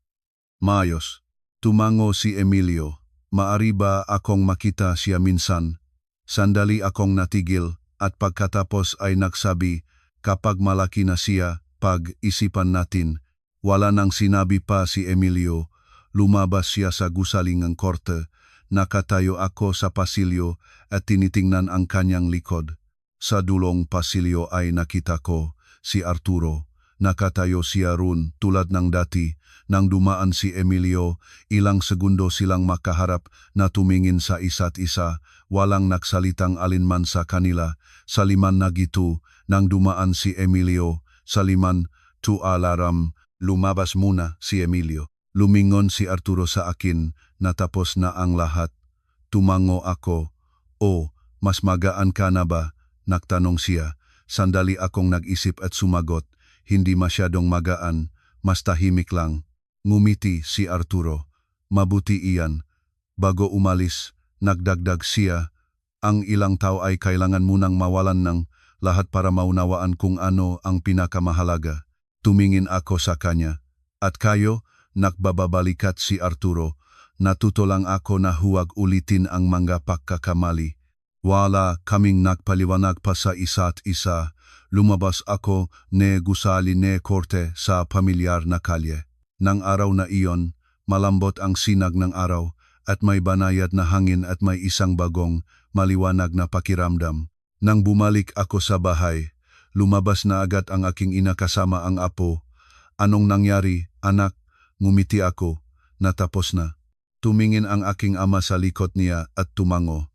Maayos. Tumango si Emilio. Maari ba akong makita siya minsan? Sandali akong natigil at pagkatapos ay nagsabi, kapag malaki na siya, pag-isipan natin. Wala nang sinabi pa si Emilio. Lumabas siya sa gusalingang korte. Nakatayo ako sa pasilyo at tinitingnan ang kanyang likod. Sa dulong pasilyo ay nakita ko si Arturo. Nakatayo siya roon tulad ng dati. Nang dumaan si Emilio, ilang segundo silang makaharap na tumingin sa isa't isa. Walang nagsalitang alinman sa kanila. Sa 5 na gitu, nang dumaan si Emilio, sa 5, alarm, lumabas muna si Emilio. Lumingon si Arturo sa akin, natapos na ang lahat. Tumango ako. O, mas magaan ka na ba? Nagtanong siya. Sandali akong nag-isip at sumagot. Hindi masyadong magaan, mas tahimik lang. Ngumiti si Arturo. Mabuti iyan. Bago umalis, nagdagdag siya. Ang ilang tao ay kailangan munang mawalan ng lahat para maunawaan kung ano ang pinakamahalaga. Tumingin ako sa kanya. At kayo, nagbababalikat si Arturo. Natuto lang ako na huwag ulitin ang mga pagkakamali. Wala kaming nagpaliwanag pa sa isa't isa. Lumabas ako ne gusali ne korte sa pamilyar na kalye. Nang araw na iyon, malambot ang sinag ng araw at may banayad na hangin at may isang bagong, maliwanag na pakiramdam. Nang bumalik ako sa bahay, lumabas na agad ang aking ina kasama ang apo. Anong nangyari, anak? Ngumiti ako. Natapos na. Tumingin ang aking ama sa likod niya at tumango.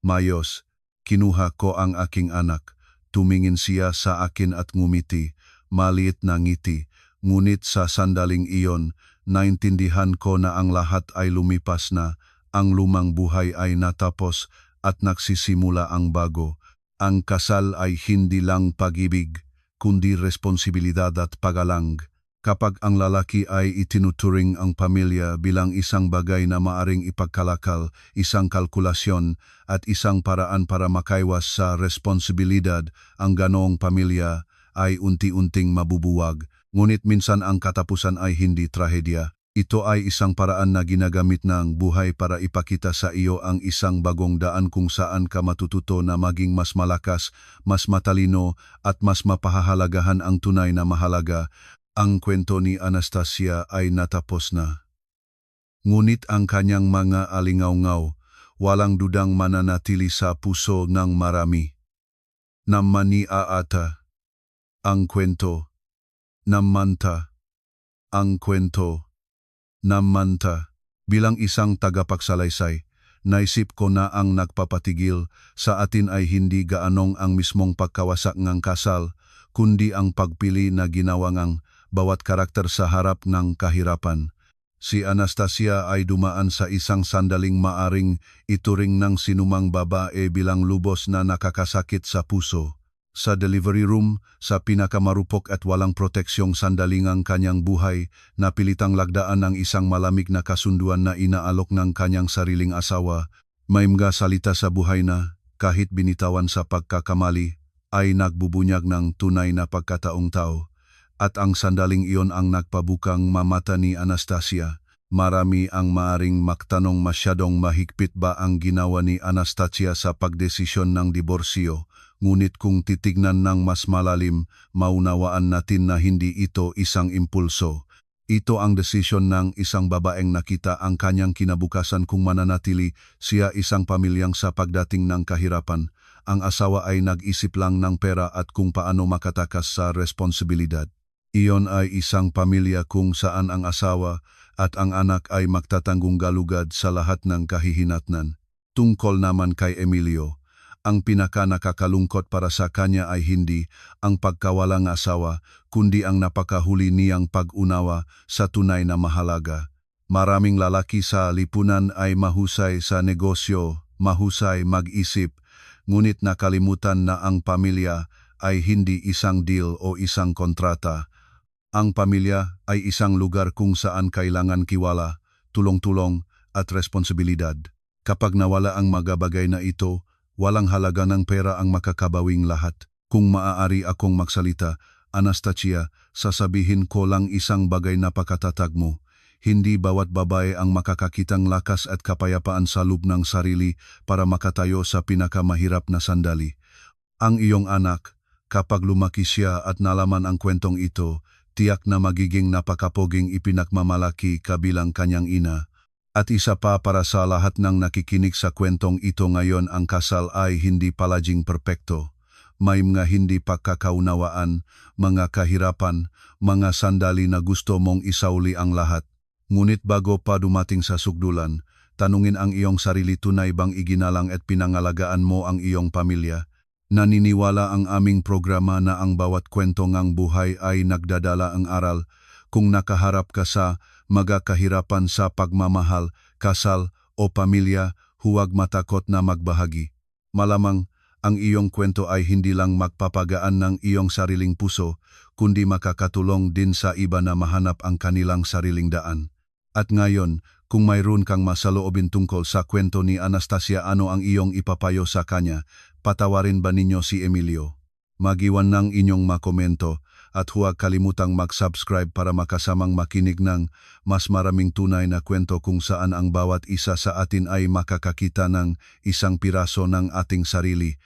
Mayos, kinuha ko ang aking anak. Tumingin siya sa akin at ngumiti. Maliit na ngiti. Ngunit sa sandaling iyon, naintindihan ko na ang lahat ay lumipas na, ang lumang buhay ay natapos at nagsisimula ang bago. Ang kasal ay hindi lang pag-ibig, kundi responsibilidad at pagalang. Kapag ang lalaki ay itinuturing ang pamilya bilang isang bagay na maaring ipagkalakal, isang kalkulasyon at isang paraan para makaiwas sa responsibilidad, ang ganoong pamilya ay unti-unting mabubuwag. Ngunit minsan ang katapusan ay hindi trahedya. Ito ay isang paraan na ginagamit ng buhay para ipakita sa iyo ang isang bagong daan kung saan ka matututo na maging mas malakas, mas matalino at mas mapahahalagahan ang tunay na mahalaga. Ang kwento ni Anastasia ay natapos na. Ngunit ang kanyang mga alingaw-ngaw, walang dudang mananatili sa puso ng marami. Namaniaata. Ang kwento. Namanta. Ang kwento. Namanta. Bilang isang tagapagsalaysay, naisip ko na ang nagpapatigil sa atin ay hindi gaanong ang mismong pagkawasak ng kasal, kundi ang pagpili na ginawa ng bawat karakter sa harap ng kahirapan. Si Anastasia ay dumaan sa isang sandaling maaring ituring ng sinumang babae bilang lubos na nakakasakit sa puso. Sa delivery room, sa pinakamarupok at walang proteksyong sandaling ang kanyang buhay, napilitang lagdaan ng isang malamig na kasunduan na inaalok ng kanyang sariling asawa. May mga salita sa buhay na, kahit binitawan sa pagkakamali, ay nagbubunyag ng tunay na pagkataong tao. At ang sandaling iyon ang nagpabukang mamata ni Anastasia. Marami ang maaring magtanong masyadong mahigpit ba ang ginawa ni Anastasia sa pagdesisyon ng diborsyo. Ngunit kung titignan ng mas malalim, maunawaan natin na hindi ito isang impulso. Ito ang desisyon ng isang babaeng nakita ang kanyang kinabukasan kung mananatili siya isang pamilyang sa pagdating ng kahirapan. Ang asawa ay nag-isip lang ng pera at kung paano makatakas sa responsibilidad. Iyon ay isang pamilya kung saan ang asawa at ang anak ay magtatanggung-galugad sa lahat ng kahihinatnan. Tungkol naman kay Emilio, ang pinaka-nakakalungkot para sa kanya ay hindi ang pagkawalang asawa, kundi ang napakahuli niyang pag-unawa sa tunay na mahalaga. Maraming lalaki sa lipunan ay mahusay sa negosyo, mahusay mag-isip, ngunit nakalimutan na ang pamilya ay hindi isang deal o isang kontrata. Ang pamilya ay isang lugar kung saan kailangan kiwala, tulong-tulong at responsibilidad. Kapag nawala ang mga bagay na ito, walang halaga ng pera ang makakabawing lahat. Kung maaari akong magsalita, Anastasia, sasabihin ko lang isang bagay na pakatatag mo. Hindi bawat babae ang makakakitang lakas at kapayapaan sa loob ng sarili para makatayo sa pinakamahirap na sandali. Ang iyong anak, kapag lumaki siya at nalaman ang kwentong ito, tiyak na magiging napakapoging ipinagmamalaki kabilang kanyang ina. At isa pa para sa lahat ng nakikinig sa kwentong ito ngayon, ang kasal ay hindi palaging perpekto. May mga hindi pagkakaunawaan, mga kahirapan, mga sandali na gusto mong isauli ang lahat. Ngunit bago pa dumating sa sugdulan, tanungin ang iyong sarili, tunay bang iginalang at pinangalagaan mo ang iyong pamilya? Naniniwala ang aming programa na ang bawat kwento ngang buhay ay nagdadala ang aral. Kung nakaharap ka sa magkahirapan sa pagmamahal, kasal o pamilya, huwag matakot na magbahagi. Malamang ang iyong kwento ay hindi lang magpapagaan ng iyong sariling puso, kundi makakatulong din sa iba na mahanap ang kanilang sariling daan. At ngayon, kung mayroon kang masaloobin tungkol sa kwento ni Anastasia, ano ang iyong ipapayo sa kanya? Patawarin ba ninyo si Emilio? Magiwan ng inyong makomento at huwag kalimutang mag-subscribe para makasamang makinig ng mas maraming tunay na kwento kung saan ang bawat isa sa atin ay makakakita ng isang piraso ng ating sarili.